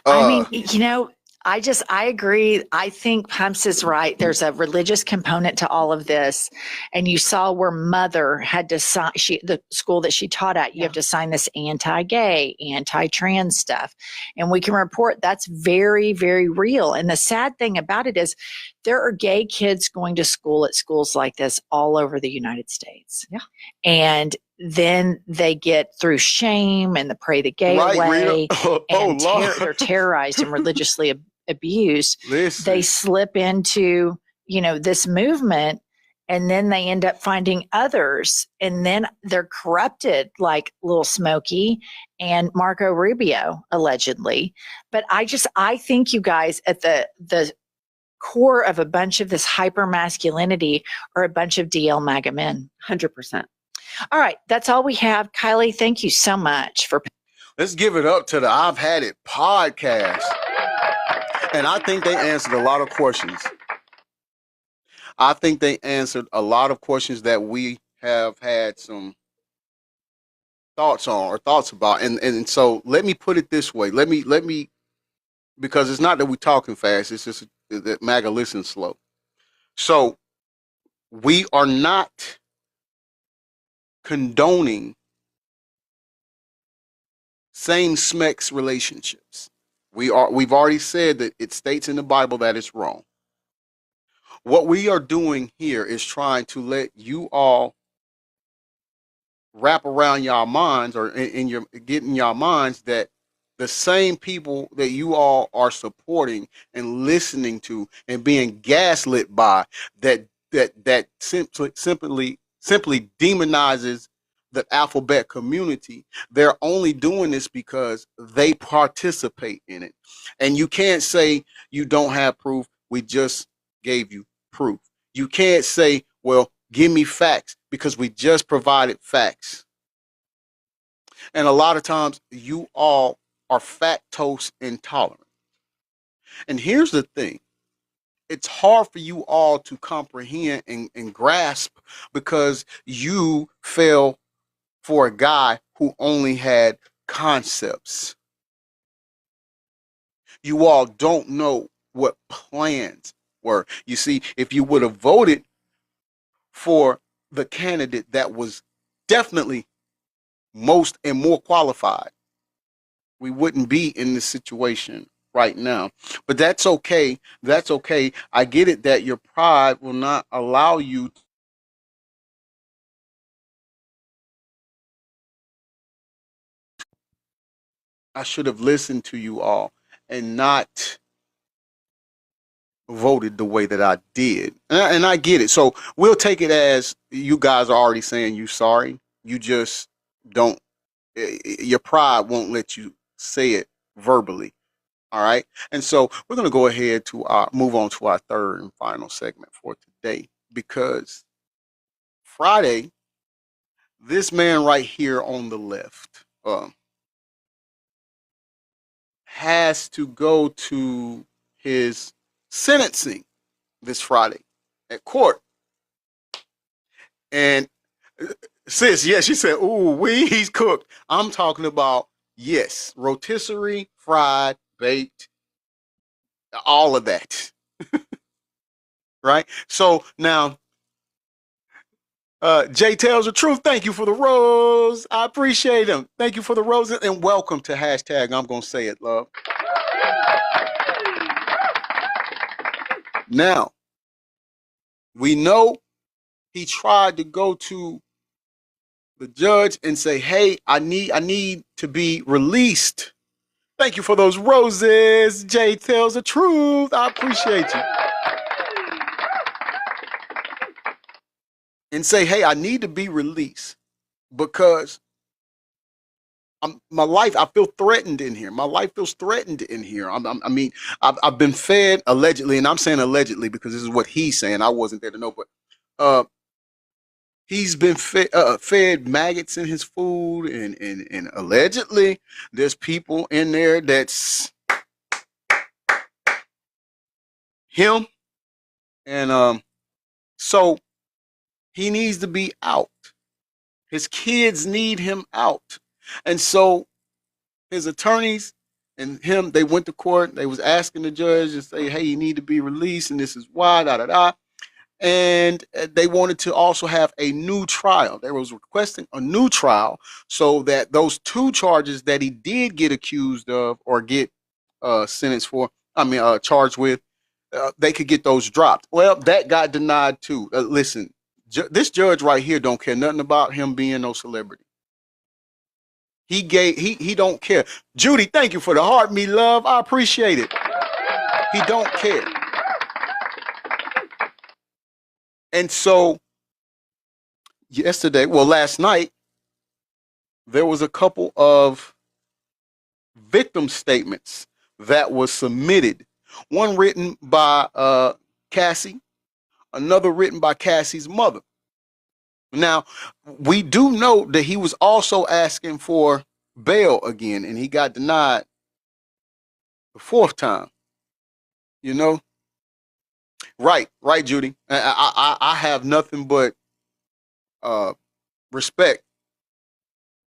I mean, you know, I agree. I think Pumps is right. There's a religious component to all of this. And you saw where Mother had to sign, the school that she taught at, you have to sign this anti-gay, anti-trans stuff. And we can report that's very, very real. And the sad thing about it is there are gay kids going to school at schools like this all over the United States. Yeah. And then they get through shame and the pray the gay Right, way. Rita. And Lord. they're terrorized and religiously abused. Listen. They slip into, you know, this movement, and then they end up finding others, and then they're corrupted like Lil Smokey and Marco Rubio, allegedly. But I think you guys at the core of a bunch of this hyper masculinity are a bunch of DL MAGA men. 100%. All right, that's all we have. Kylie, thank you so much for. Let's give it up to the I've Had It podcast. And I think they answered a lot of questions. I think they answered a lot of questions that we have had some thoughts on or thoughts about. And so let me put it this way. Let me, because it's not that we're talking fast, it's just that MAGA listens slow. So we are not condoning same-sex relationships. We've already said that it states in the Bible that it's wrong. What we are doing here is trying to let you all wrap around your minds, or get in your minds that the same people that you all are supporting and listening to and being gaslit by, that simply demonizes the alphabet community. They're only doing this because they participate in it. And you can't say you don't have proof. We just gave you proof. You can't say, well, give me facts, because we just provided facts. And a lot of times you all are lactose intolerant. And here's the thing. It's hard for you all to comprehend and grasp, because you fell for a guy who only had concepts. You all don't know what plans were. You see, if you would have voted for the candidate that was definitely most and more qualified, we wouldn't be in this situation right now. But that's okay. That's okay. I get it that your pride will not allow you I should have listened to you all and not voted the way that I did. And I get it. So we'll take it as you guys are already saying you sorry. You just don't, your pride won't let you say it verbally. All right. And so we're going to go ahead to move on to our third and final segment for today, because Friday, this man right here on the left, has to go to his sentencing this Friday at court. And sis, yes, she said, ooh, he's cooked. I'm talking about, yes, rotisserie, fried, baked, all of that. Right? So now, Jay tells the truth. Thank you for the rose. I appreciate him. Thank you for the roses, and welcome to hashtag I'm gonna say it, love. Now, we know he tried to go to the judge and say, hey, I need to be released. Thank you for those roses. Jay tells the truth. I appreciate you. And say, hey, I need to be released because my life, I feel threatened in here. My life feels threatened in here. I've been fed allegedly, and I'm saying allegedly because this is what he's saying. I wasn't there to know, but he's been fed maggots in his food, and allegedly there's people in there that's him, and so he needs to be out. His kids need him out. And so his attorneys and him, they went to court. They was asking the judge to say, hey, you need to be released, and this is why, And they wanted to also have a new trial. They was requesting a new trial so that those 2 charges that he did get accused of or get sentenced for, charged with, they could get those dropped. Well, that got denied too. Listen, this judge right here don't care nothing about him being no celebrity. He don't care. Judy, thank you for the heart, me love. I appreciate it. He don't care. And so last night, there was a couple of victim statements that was submitted. One written by Cassie, another written by Cassie's mother. Now, we do know that he was also asking for bail again, and he got denied the 4th time. You know? Right, Judy. I have nothing but respect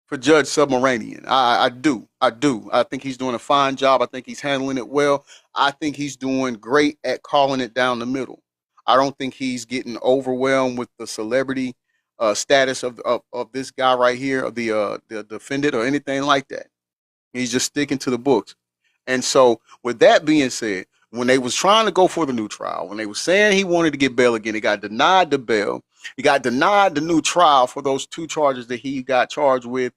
for Judge Submaranian. I do. I think he's doing a fine job. I think he's handling it well. I think he's doing great at calling it down the middle. I don't think he's getting overwhelmed with the celebrity status of this guy right here, of the defendant or anything like that. He's just sticking to the books. And so with that being said, when they was trying to go for the new trial, when they was saying he wanted to get bail again, he got denied the bail. He got denied the new trial for those 2 charges that he got charged with.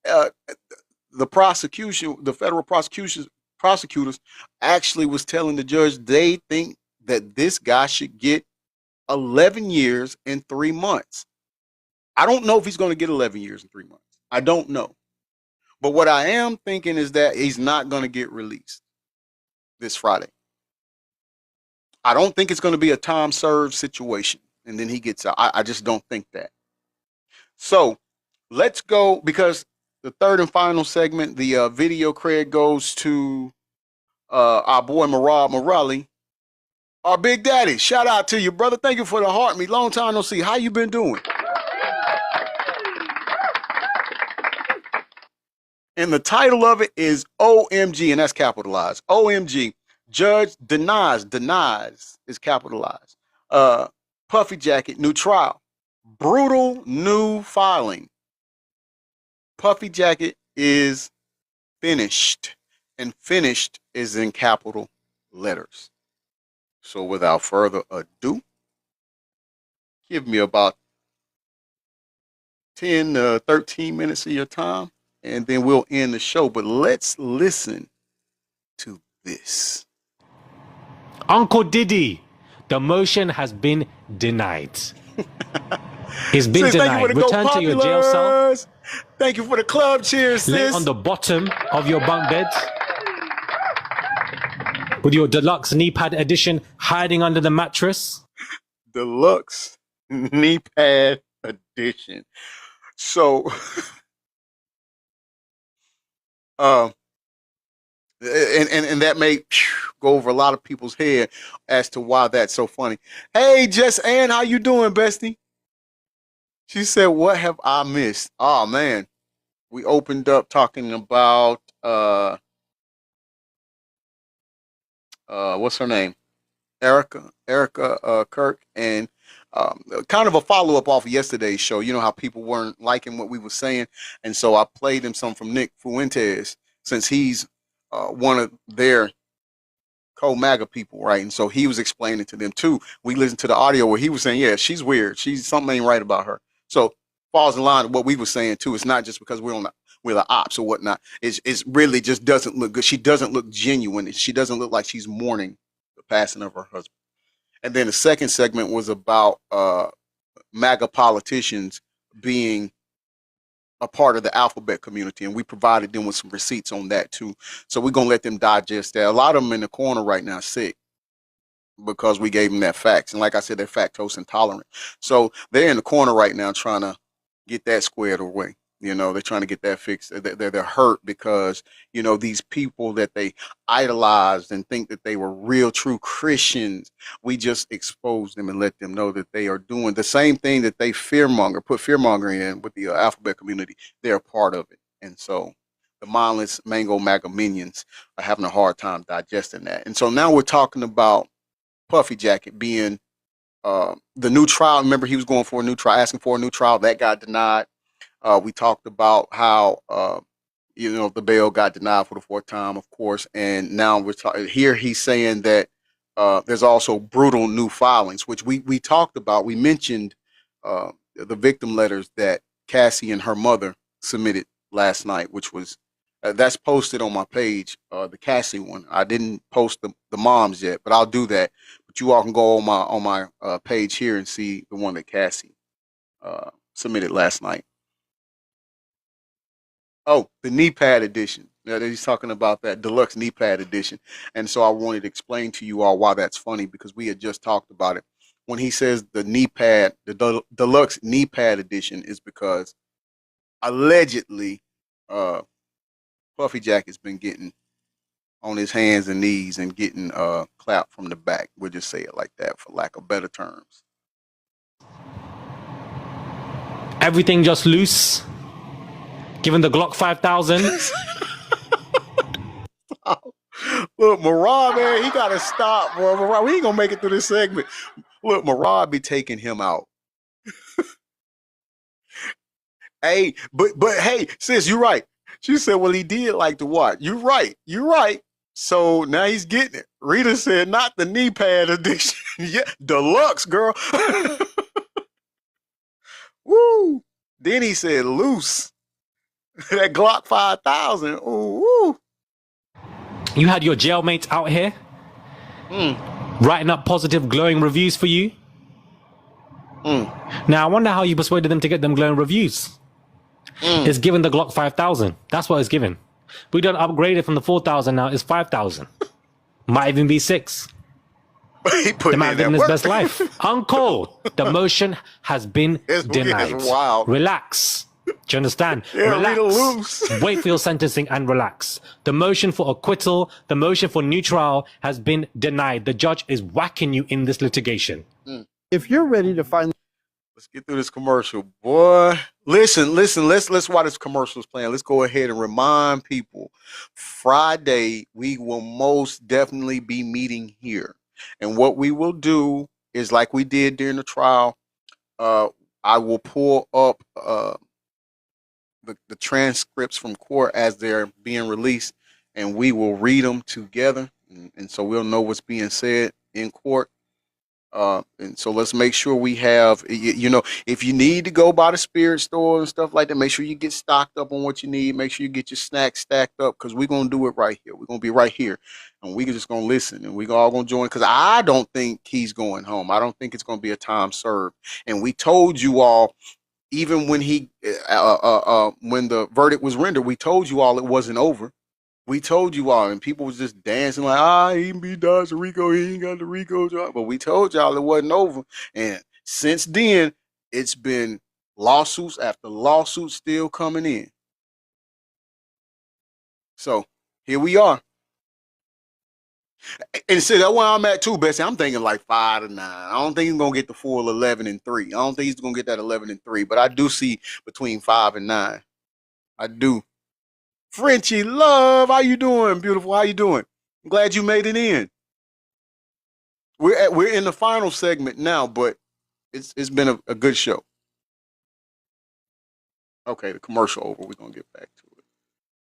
The prosecution, the federal prosecutors actually was telling the judge they think that this guy should get 11 years and 3 months. I don't know if he's going to get 11 years and 3 months. I don't know. But what I am thinking is that he's not going to get released this Friday. I don't think it's going to be a time served situation and then he gets out. I just don't think that. So let's go, because the third and final segment, the video credit goes to our boy Marab Morali, our big daddy. Shout out to you, brother. Thank you for the heart. Me, long time no see. How you been doing? And the title of it is OMG, and that's capitalized. OMG. Judge denies is capitalized. Puffy Jacket, new trial. Brutal new filing. Puffy Jacket is finished, and finished is in capital letters. So without further ado, give me about 10 to 13 minutes of your time, and then we'll end the show. But let's listen to this. Uncle Diddy, the motion has been denied. It's been Sis, denied. Return to your jail cell. Thank you for the club cheers, sis. Lay on the bottom of your bunk bed with your deluxe knee pad edition hiding under the mattress. Deluxe knee pad edition. So, and that may go over a lot of people's head as to why that's so funny. Hey, Jess Ann, how you doing, bestie? She said, what have I missed? Oh, man. We opened up talking about, what's her name? Erica Kirk, and kind of a follow-up off of yesterday's show. You know how people weren't liking what we were saying, and so I played them some from Nick Fuentes, since he's one of their co-MAGA people, right? And so he was explaining to them too. We listened to the audio where he was saying, yeah, she's weird. Something ain't right about her. So falls in line with what we were saying too. It's not just because we're the ops or whatnot. It's really just doesn't look good. She doesn't look genuine. She doesn't look like she's mourning the passing of her husband. And then the second segment was about MAGA politicians being a part of the alphabet community, and we provided them with some receipts on that too. So we're gonna let them digest that. A lot of them in the corner right now sick because we gave them that facts, and like I said, they're lactose intolerant. So they're in the corner right now trying to get that squared away. You know, they're trying to get that fixed. They're hurt because, you know, these people that they idolized and think that they were real, true Christians, we just exposed them and let them know that they are doing the same thing that they put fearmongering in with the alphabet community. They're a part of it. And so the mindless Mango MAGA minions are having a hard time digesting that. And so now we're talking about Puffy Jacket being the new trial. Remember, he was going for a new trial, asking for a new trial. That got denied. We talked about how, the bail got denied for the fourth time, of course. And now we're talking here. He's saying that there's also brutal new filings, which we talked about. We mentioned the victim letters that Cassie and her mother submitted last night, which was that's posted on my page, the Cassie one. I didn't post the mom's yet, but I'll do that. But you all can go on my page here and see the one that Cassie submitted last night. Oh, the knee pad edition. He's talking about that deluxe knee pad edition. And so I wanted to explain to you all why that's funny, because we had just talked about it. When he says the knee pad, the deluxe knee pad edition, is because allegedly Puffy Jack has been getting on his hands and knees and getting clapped from the back. We'll just say it like that for lack of better terms. Everything just loose. Given the Glock 5000. Look, Marad, man, he gotta stop, bro. Marad, we ain't gonna make it through this segment. Look, Marad be taking him out. Hey, but hey, sis, you're right. She said, well, he did like to watch. You're right. So now he's getting it. Rita said, not the knee pad edition. Yeah, deluxe, girl. Woo. Then he said, loose. That Glock 5000. Ooh. You had your jailmates out here writing up positive, glowing reviews for you. Now, I wonder how you persuaded them to get them glowing reviews. It's given the Glock 5000. That's what it's given. We don't upgrade it from the 4000 now. It's 5000. Might even be 6. They might have given his best life. Uncle, the motion has been denied. It's wild. Relax. Do you understand? Yeah, relax. Wait for your sentencing and relax. The motion for acquittal, the motion for new trial has been denied. The judge is whacking you in this litigation. If you're ready to find, let's get through this commercial, boy. Listen. Let's while this commercial is playing, let's go ahead and remind people. Friday, we will most definitely be meeting here, and what we will do is like we did during the trial. I will pull up the transcripts from court as they're being released, and we will read them together, and so we'll know what's being said in court. And so let's make sure we have, if you need to go by the spirit store and stuff like that, make sure you get stocked up on what you need. Make sure you get your snacks stacked up, because we're going to do it right here. We're going to be right here, and we're just going to listen, and we're all going to join, because I don't think he's going home. I don't think it's going to be a time served. And we told you all, even when when the verdict was rendered, we told you all it wasn't over. We told you all, and people was just dancing like, he be dodging Rico, he ain't got the Rico job. But we told y'all it wasn't over. And since then, it's been lawsuits after lawsuits still coming in. So here we are. And see, that's where I'm at too, Bessie. I'm thinking like 5-9. I don't think he's gonna get the full 11-3. I don't think he's gonna get that 11-3, but I do see between 5 and 9. I do. Frenchie Love, how you doing, beautiful? How you doing? I'm glad you made it in. We're in the final segment now, but it's been a good show. Okay, the commercial over. We're gonna get back to it.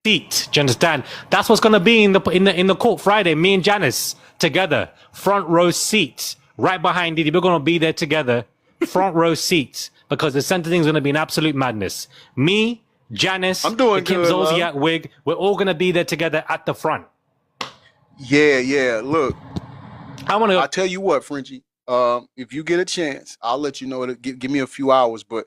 seat. Do you understand? That's what's gonna be in the court Friday. Me and Janice together, front row seat, right behind Didi. We're gonna be there together, front row seat, because the sentencing is gonna be an absolute madness. Me, Janice, I'm doing the Kim good, love. Zolciak wig. We're all gonna be there together at the front. Yeah. Look, I want to. I'll tell you what, Frenchie. If you get a chance, I'll let you know. Give me a few hours, but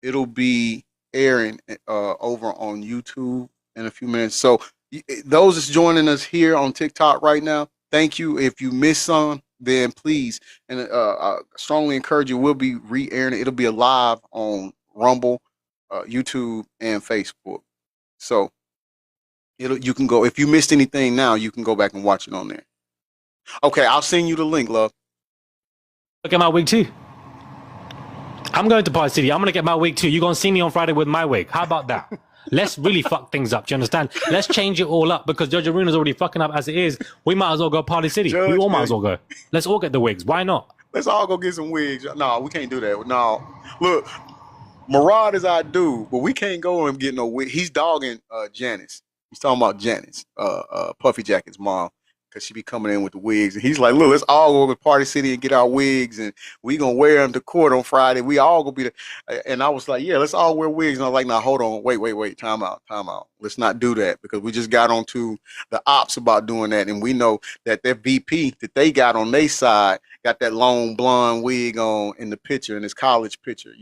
it'll be airing over on YouTube in a few minutes. So those that's joining us here on TikTok right now, thank you. If you missed some, then please, and I strongly encourage you, we'll be re-airing it. It'll be live on Rumble, YouTube, and Facebook. So you can go, if you missed anything now, you can go back and watch it on there. Okay, I'll send you the link, love. Look at my wig too. I'm going to Party City. I'm going to get my wig too. You're going to see me on Friday with my wig. How about that? Let's really fuck things up. Do you understand? Let's change it all up because Judge Aruna's already fucking up as it is. We might as well go Party City. We all might as well go. Let's all get the wigs. Why not? Let's all go get some wigs. No, we can't do that. No. Look, Murad is our dude, but we can't go and get no wig. He's dogging Janice. He's talking about Janice, Puffy Jacket's mom, because she be coming in with the wigs. And he's like, look, let's all go to Party City and get our wigs, and we going to wear them to court on Friday. We all going to be there. And I was like, yeah, let's all wear wigs. And I was like, now, hold on. Wait. Time out. Let's not do that, because we just got onto the ops about doing that. And we know that their VP that they got on their side got that long blonde wig on in the picture, in his college picture,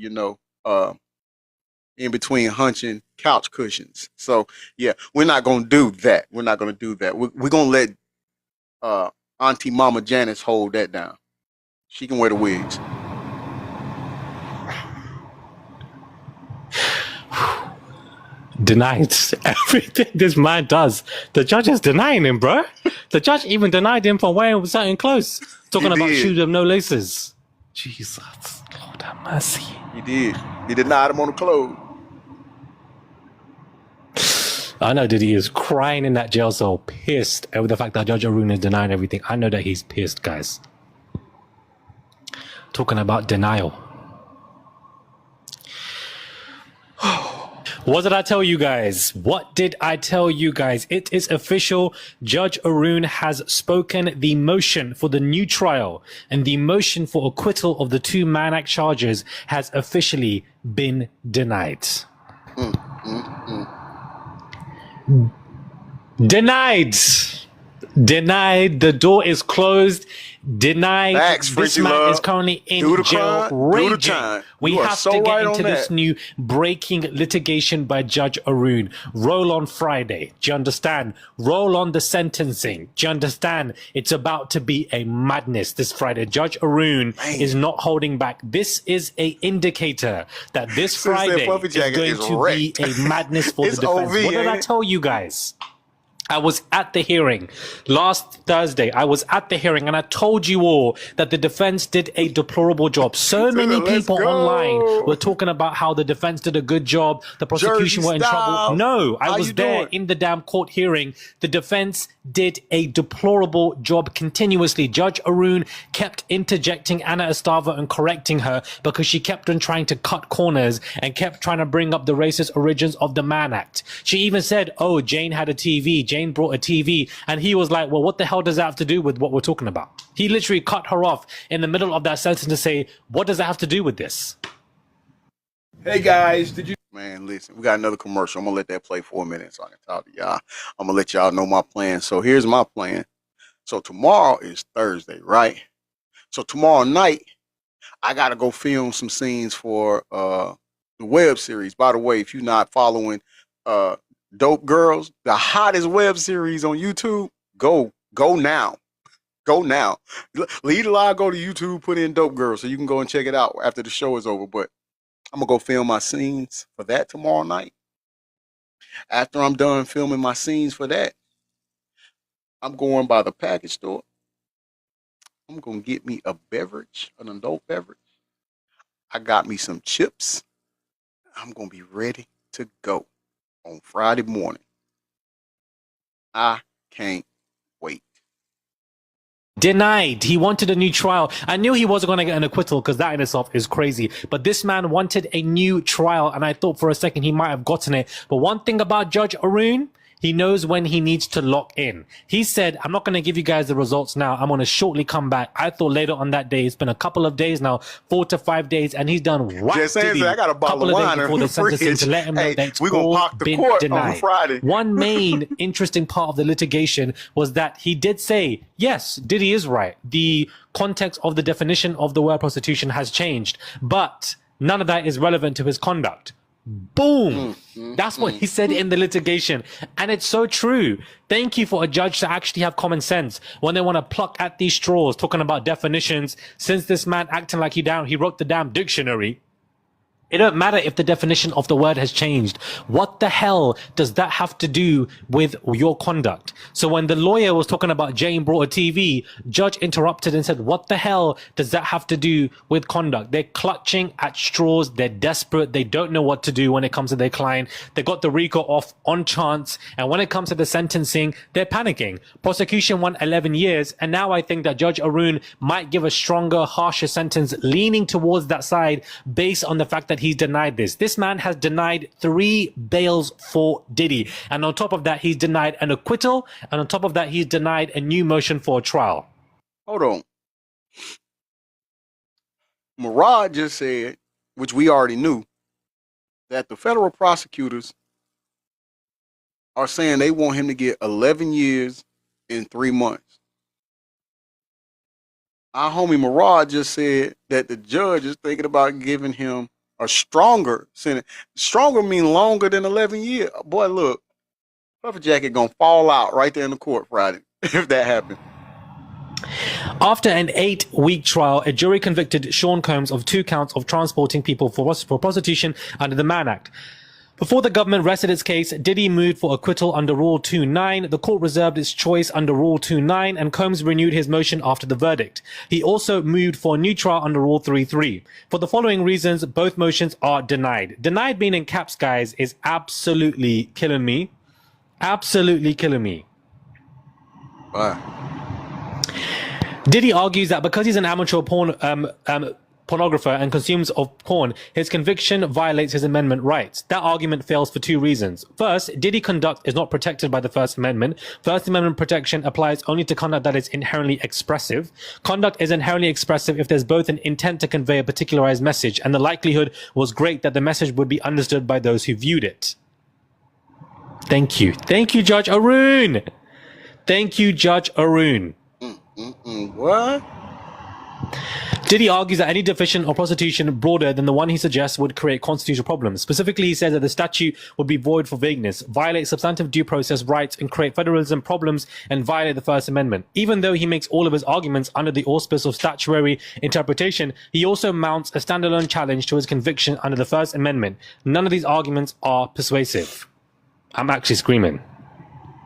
in between hunching couch cushions. So, yeah, we're not going to do that. We're going to let Auntie Mama Janice hold that down. She can wear the wigs. Denied everything this man does. The judge is denying him, bro. The judge even denied him for wearing certain clothes. Talking about shoes with no laces. Jesus, Lord have mercy. He did. He denied him on the clothes. I know that he is crying in that jail cell, pissed over the fact that Judge Aruna is denying everything. I know that he's pissed, guys. Talking about denial. What did I tell you guys? It is official. Judge Arun has spoken. The motion for the new trial and the motion for acquittal of the two Mann Act charges has officially been denied. Denied. The door is closed. Denied. Facts, this man is currently in jail raging. We have to get into this new breaking litigation by Judge Arun. Roll on Friday. Do you understand? Roll on the sentencing. Do you understand? It's about to be a madness this Friday. Judge Arun is not holding back. This is a indicator that this Friday is going to be a madness for the defense. What did I tell you guys? I was at the hearing last Thursday. And I told you all that the defense did a deplorable job. So many people online were talking about how the defense did a good job. The prosecution were in trouble. No, I was there in the damn court hearing. The defense did a deplorable job continuously. Judge Arun kept interjecting Anna Estava and correcting her because she kept on trying to cut corners and kept trying to bring up the racist origins of the Mann Act. She even said, oh, Jane had a TV. Jane brought a TV. And he was like, well, what the hell does that have to do with what we're talking about? He literally cut her off in the middle of that sentence to say, what does that have to do with this? Hey guys, Man, listen, we got another commercial. I'm going to let that play for a minute so I can talk to y'all. I'm going to let y'all know my plan. So here's my plan. So tomorrow is Thursday, right? So tomorrow night, I got to go film some scenes for the web series. By the way, if you're not following Dope Girls, the hottest web series on YouTube, go now. Go now. Lead a lie, go to YouTube, put in Dope Girls so you can go and check it out after the show is over. But I'm going to go film my scenes for that tomorrow night. After I'm done filming my scenes for that, I'm going by the package store. I'm going to get me a beverage, an adult beverage. I got me some chips. I'm going to be ready to go on Friday morning. I can't wait. Denied. He wanted a new trial. I knew he wasn't going to get an acquittal because that in itself is crazy. But this man wanted a new trial, and I thought for a second he might have gotten it. But one thing about Judge Arun, he knows when he needs to lock in. He said, I'm not going to give you guys the results now. I'm going to shortly come back. I thought later on that day, it's been a couple of days now, 4 to 5 days, and he's done what? Just saying, I got a bottle of wine before in the the fridge. sentencing to let him know Hey, that it's we're gonna all park the been court denied. on Friday. One main interesting part of the litigation was that he did say, yes, Diddy is right. The context of the definition of the word prostitution has changed, but none of that is relevant to his conduct. Boom. That's what he said in the litigation. And it's so true. Thank you for a judge to actually have common sense when they want to pluck at these straws, talking about definitions. Since this man acting like he wrote the damn dictionary. It don't matter if the definition of the word has changed. What the hell does that have to do with your conduct? So when the lawyer was talking about Jane brought a TV, judge interrupted and said, what the hell does that have to do with conduct? They're clutching at straws. They're desperate. They don't know what to do when it comes to their client. They got the RICO off on chance. And when it comes to the sentencing, they're panicking. Prosecution won 11 years. And now I think that Judge Arun might give a stronger, harsher sentence, leaning towards that side based on the fact that he's denied this. This man has denied 3 bails for Diddy. And on top of that, he's denied an acquittal. And on top of that, he's denied a new motion for a trial. Hold on. Murad just said, which we already knew, that the federal prosecutors are saying they want him to get 11 years in 3 months. Our homie Murad just said that the judge is thinking about giving him a stronger sentence. Stronger mean longer than 11 years. Boy, look, Puffer Jacket gonna fall out right there in the court Friday if that happens. After an 8-week trial, a jury convicted Sean Combs of 2 counts of transporting people for prostitution under the Mann Act. Before the government rested its case, Diddy moved for acquittal under Rule 2.9. The court reserved its choice under Rule 2.9, and Combs renewed his motion after the verdict. He also moved for a new trial under Rule 3.3. For the following reasons, both motions are denied. Denied being in caps, guys, is absolutely killing me. Absolutely killing me. Diddy argues that because he's an amateur pornographer and consumes of porn, his conviction violates his amendment rights. That argument fails for 2 reasons. First, Diddy conduct is not protected by the First Amendment. First Amendment protection applies only to conduct that is inherently expressive. Conduct is inherently expressive if there's both an intent to convey a particularized message, and the likelihood was great that the message would be understood by those who viewed it. Thank you. Thank you, Judge Arun. Thank you, Judge Arun. What? Diddy argues that any definition of prostitution broader than the one he suggests would create constitutional problems. Specifically, he says that the statute would be void for vagueness, violate substantive due process rights, and create federalism problems and violate the First Amendment. Even though he makes all of his arguments under the auspice of statutory interpretation, he also mounts a standalone challenge to his conviction under the First Amendment. None of these arguments are persuasive. I'm actually screaming.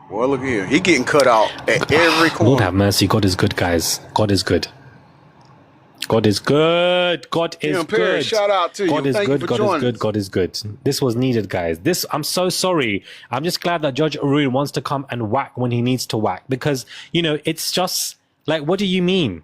Well, look here. He getting cut out at every corner. Lord have mercy. God is good, guys. God is good. God is good. God is Tim Perry, good. shout out to God you. is Thank good. you for God is joining good. us. God is good. This was needed, guys. I'm so sorry. I'm just glad that Judge Arun wants to come and whack when he needs to whack, because, you know, it's just like, what do you mean?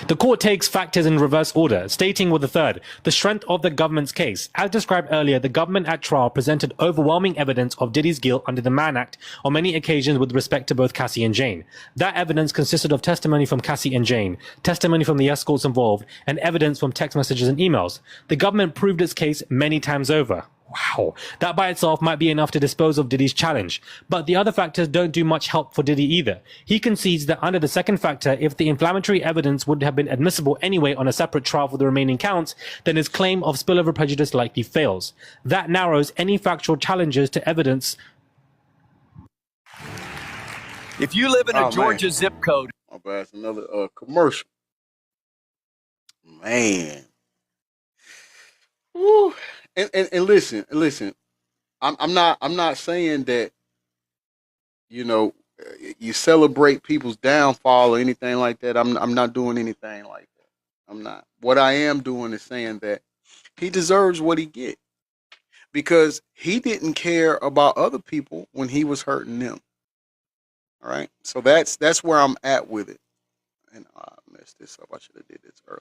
The court takes factors in reverse order, stating with the third, the strength of the government's case. As described earlier, the government at trial presented overwhelming evidence of Diddy's guilt under the Mann Act on many occasions with respect to both Cassie and Jane. That evidence consisted of testimony from Cassie and Jane, testimony from the escorts involved, and evidence from text messages and emails. The government proved its case many times over. Wow, that by itself might be enough to dispose of Diddy's challenge. But the other factors don't do much help for Diddy either. He concedes that under the second factor, if the inflammatory evidence would have been admissible anyway on a separate trial for the remaining counts, then his claim of spillover prejudice likely fails. That narrows any factual challenges to evidence. If you live in a Georgia zip code. Oh, but that's another commercial. Man. Woo. And listen. I'm not saying that, you know, you celebrate people's downfall or anything like that. I'm not doing anything like that. I'm not. What I am doing is saying that he deserves what he get, because he didn't care about other people when he was hurting them. All right. So that's where I'm at with it. And I messed this up. I should have did this earlier.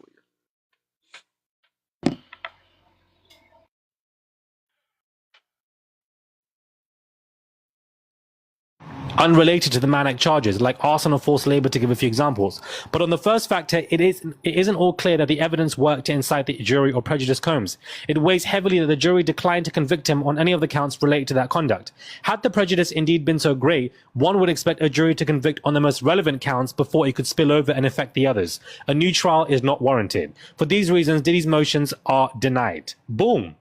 Unrelated to the Mann Act charges, like arson or forced labor, to give a few examples. But on the first factor, it isn't all clear that the evidence worked to incite the jury or prejudice Combs. It weighs heavily that the jury declined to convict him on any of the counts related to that conduct. Had the prejudice indeed been so great, one would expect a jury to convict on the most relevant counts before it could spill over and affect the others. A new trial is not warranted. For these reasons, Diddy's motions are denied. Boom.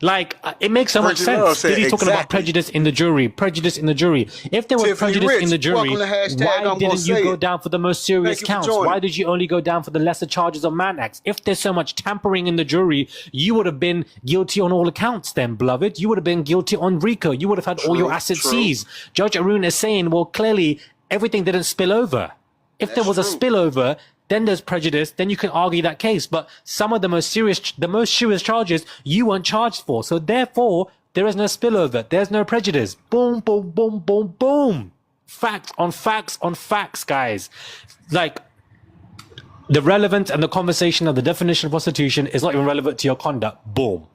Like, it makes so much sense. Diddy's talking about prejudice in the jury. If there was prejudice in the jury, why didn't you go down for the most serious counts? Why did you only go down for the lesser charges of Mann Acts? If there's so much tampering in the jury, you would have been guilty on all accounts then, beloved. You would have been guilty on RICO. You would have had all your assets seized. Judge Arun is saying, well, clearly, everything didn't spill over. If there was a spillover, then there's prejudice, then you can argue that case. But some of the most serious charges you weren't charged for. So therefore, there is no spillover. There's no prejudice. Boom, boom, boom, boom, boom. Facts on facts on facts, guys. Like, the relevance and the conversation of the definition of prostitution is not even relevant to your conduct. Boom.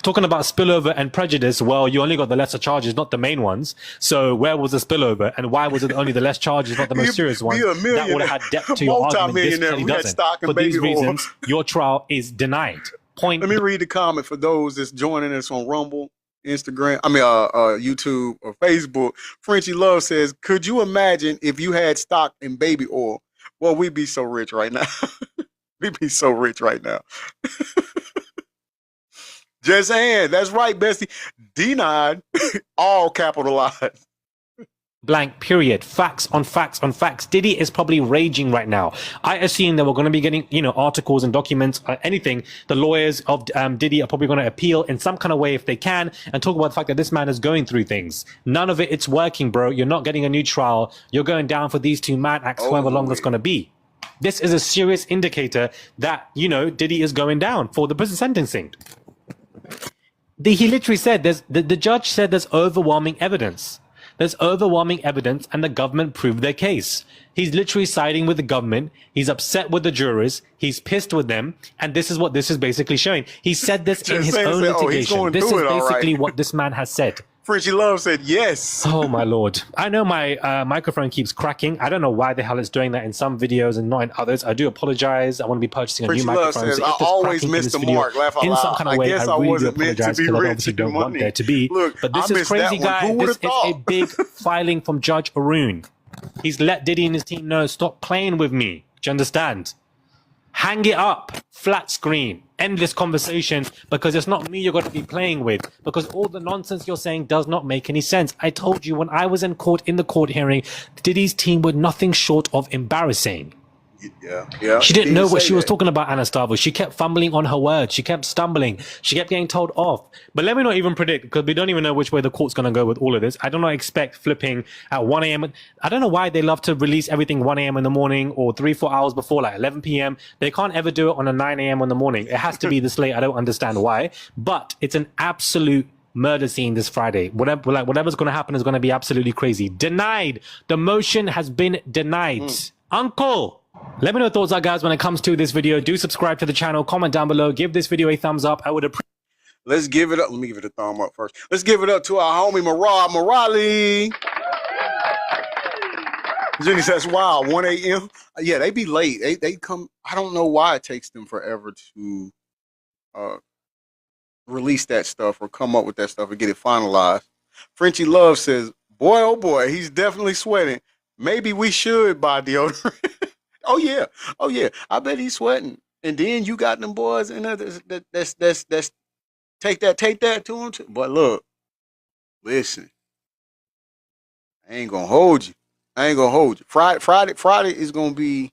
Talking about spillover and prejudice, well, you only got the lesser charges, not the main ones. So where was the spillover, and why was it only the less charges, not the most serious ones? That would have had depth to your argument. This clearly doesn't. For these reasons, your trial is denied. Point. Let me read the comment for those that's joining us on Rumble, Instagram, YouTube or Facebook. Frenchie Love says, could you imagine if you had stock in baby oil? Well, we'd be so rich right now. We'd be so rich right now. Just saying, that's right, Bessie. Denied, all capitalized. Blank, period. Facts on facts on facts. Diddy is probably raging right now. I assume that we're going to be getting, articles and documents, anything. The lawyers of Diddy are probably going to appeal in some kind of way if they can and talk about the fact that this man is going through things. None of it's working, bro. You're not getting a new trial. You're going down for these two Mann Acts, however long that's going to be. This is a serious indicator that, Diddy is going down for the prison sentencing. He literally said the judge said there's overwhelming evidence. There's overwhelming evidence and the government proved their case. He's literally siding with the government. He's upset with the jurors. He's pissed with them. And this is what this is basically showing. He said this in his own litigation. This is basically what this man has said. Frenchie Love said yes. Oh, my Lord. I know my microphone keeps cracking. I don't know why the hell it's doing that in some videos and not in others. I do apologize. I want to be purchasing a new microphone. Says, I always miss the mark. Laugh out loud. In some kind of way, I really do apologize because I obviously don't want there to be. Look, but this is crazy, guys. This is a big filing from Judge Arun. He's let Diddy and his team know, stop playing with me. Do you understand? Hang it up, flat screen, end this conversation because it's not me you're going to be playing with because all the nonsense you're saying does not make any sense. I told you when I was in the court hearing, Diddy's team were nothing short of embarrassing. Yeah. She didn't know what she was talking about, Anastasia. She kept fumbling on her words. She kept stumbling. She kept getting told off. But let me not even predict because we don't even know which way the court's going to go with all of this. I do not expect flipping at 1 a.m. I don't know why they love to release everything 1 a.m. in the morning or 3-4 hours before, like 11 p.m. They can't ever do it on a 9 a.m. in the morning. It has to be this late. I don't understand why. But it's an absolute murder scene this Friday. Whatever's going to happen is going to be absolutely crazy. Denied. The motion has been denied. Uncle! Let me know your thoughts, guys, when it comes to this video. Do subscribe to the channel, comment down below, give this video a thumbs up. I would appreciate. Let's give it up. Let me give it a thumb up first. Let's give it up to our homie Morale. Jenny says, wow, 1 a.m. Yeah, they be late. They come. I don't know why it takes them forever to release that stuff or come up with that stuff or get it finalized. Frenchie Love says, boy, oh boy, he's definitely sweating. Maybe we should buy deodorant. Oh yeah. I bet he's sweating. And then you got them boys in there that's take that to him too. But look, listen, I ain't gonna hold you. Friday is gonna be.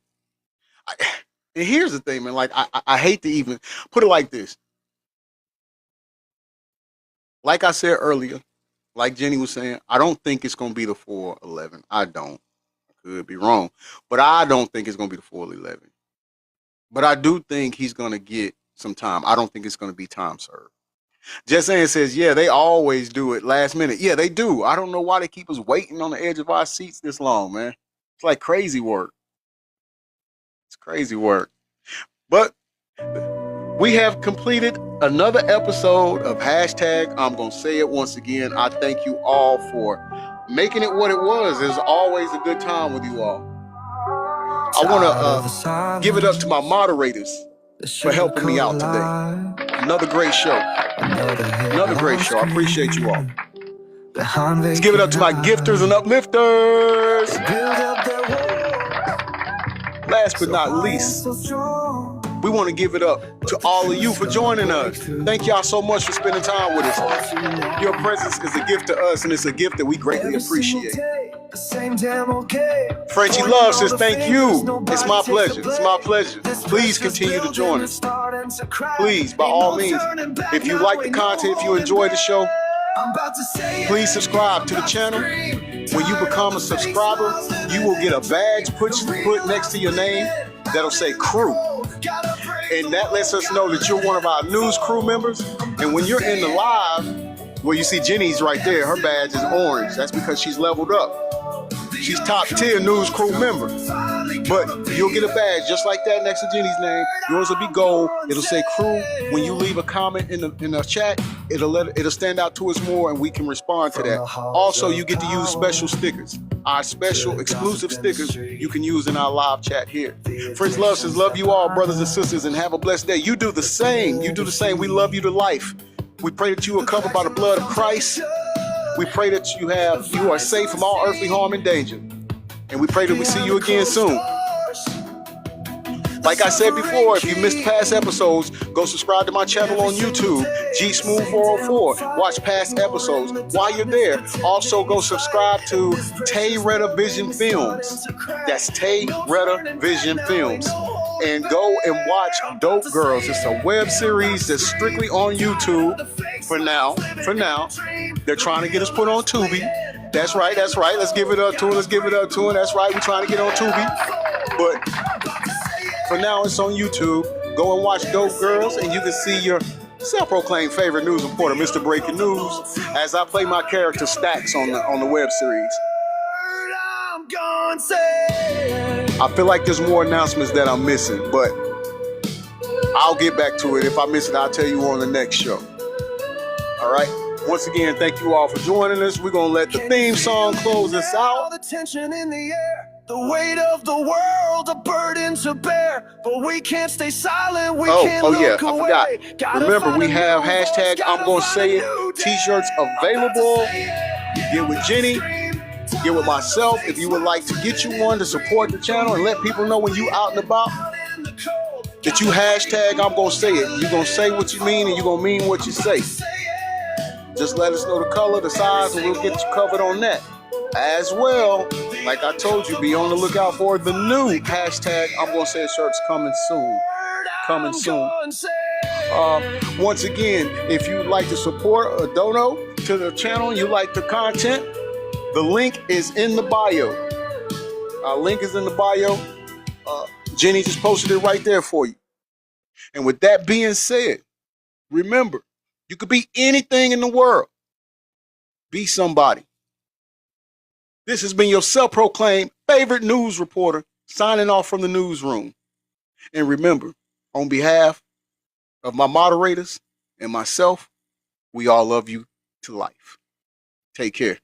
And here's the thing, man. Like I hate to even put it like this. Like I said earlier, like Jenny was saying, I don't think it's gonna be the 411. I don't. Could be wrong, but I don't think it's going to be the 411. But I do think he's going to get some time. I don't think it's going to be time served. Just saying says, yeah, they always do it last minute. Yeah, they do. I don't know why they keep us waiting on the edge of our seats this long, man. It's like crazy work. It's crazy work. But we have completed another episode of hashtag I'm Gonna Say It. Once again, I thank you all for making it what it was. It's always a good time with you all. I want to give it up to my moderators for helping me out today. Another great show. Another great show. I appreciate you all. Let's give it up to my gifters and uplifters. Last but not least, we want to give it up to all of you for joining us. Thank y'all so much for spending time with us. Your presence is a gift to us, and it's a gift that we greatly appreciate. Frenchie Love says thank you. It's my pleasure. It's my pleasure. Please continue to join us. Please, by all means, if you like the content, if you enjoy the show, please subscribe to the channel. When you become a subscriber, you will get a badge put next to your name that'll say crew. And that lets us know that you're one of our news crew members. And when you're in the live, well, you see Jenny's right there. Her badge is orange. That's because she's leveled up. She's top tier news crew member. But you'll get a badge just like that next to Jenny's name. Yours will be gold. It'll say crew. When you leave a comment in the chat, it'll stand out to us more and we can respond to that. Also, you get to use special stickers. Our special exclusive stickers you can use in our live chat here. French Love says, love you all, brothers and sisters, and have a blessed day. You do the same. You do the same. We love you to life. We pray that you are covered by the blood of Christ. We pray that you are safe from all earthly harm and danger. And we pray that we see you again soon. Like I said before, if you missed past episodes, go subscribe to my channel on YouTube, G Smooth 404. Watch past episodes. While you're there, also go subscribe to Tay Retta Vision Films. That's Tay Retta Vision Films. And go and watch Dope Girls. It's a web series that's strictly on YouTube for now. They're trying to get us put on Tubi. That's right. Let's give it up to them. That's right. We're trying to get on Tubi. But for now, it's on YouTube. Go and watch Dope Girls, and you can see your self-proclaimed favorite news reporter, Mr. Breaking News, as I play my character Stacks on the web series. I feel like there's more announcements that I'm missing, but I'll get back to it. If I miss it, I'll tell you on the next show. All right? Once again, thank you all for joining us. We're going to let the theme song close us out. The tension in the air, the weight of the world, a burden to bear, but we can't stay silent. We can't look I away. forgot. Remember, we have hashtag I'm Gonna Say It t-shirts available. Get with Jenny. Get with myself. If you would like to get you one to support the channel and let people know when you out and about that you hashtag I'm Gonna Say It. You're going to say what you mean and you're going to mean what you say. Just let us know the color, the size, and we'll get you covered on that. As well, like I told you, be on the lookout for the new hashtag I'm Gonna Say It shirts coming soon. Once again, if you'd like to support a dono to the channel and you like the content, the link is in the bio. Link is in the bio. Jenny just posted it right there for you. And with that being said, remember, you could be anything in the world. Be somebody. This has been your self-proclaimed favorite news reporter signing off from the newsroom. And remember, on behalf of my moderators and myself, we all love you to life. Take care.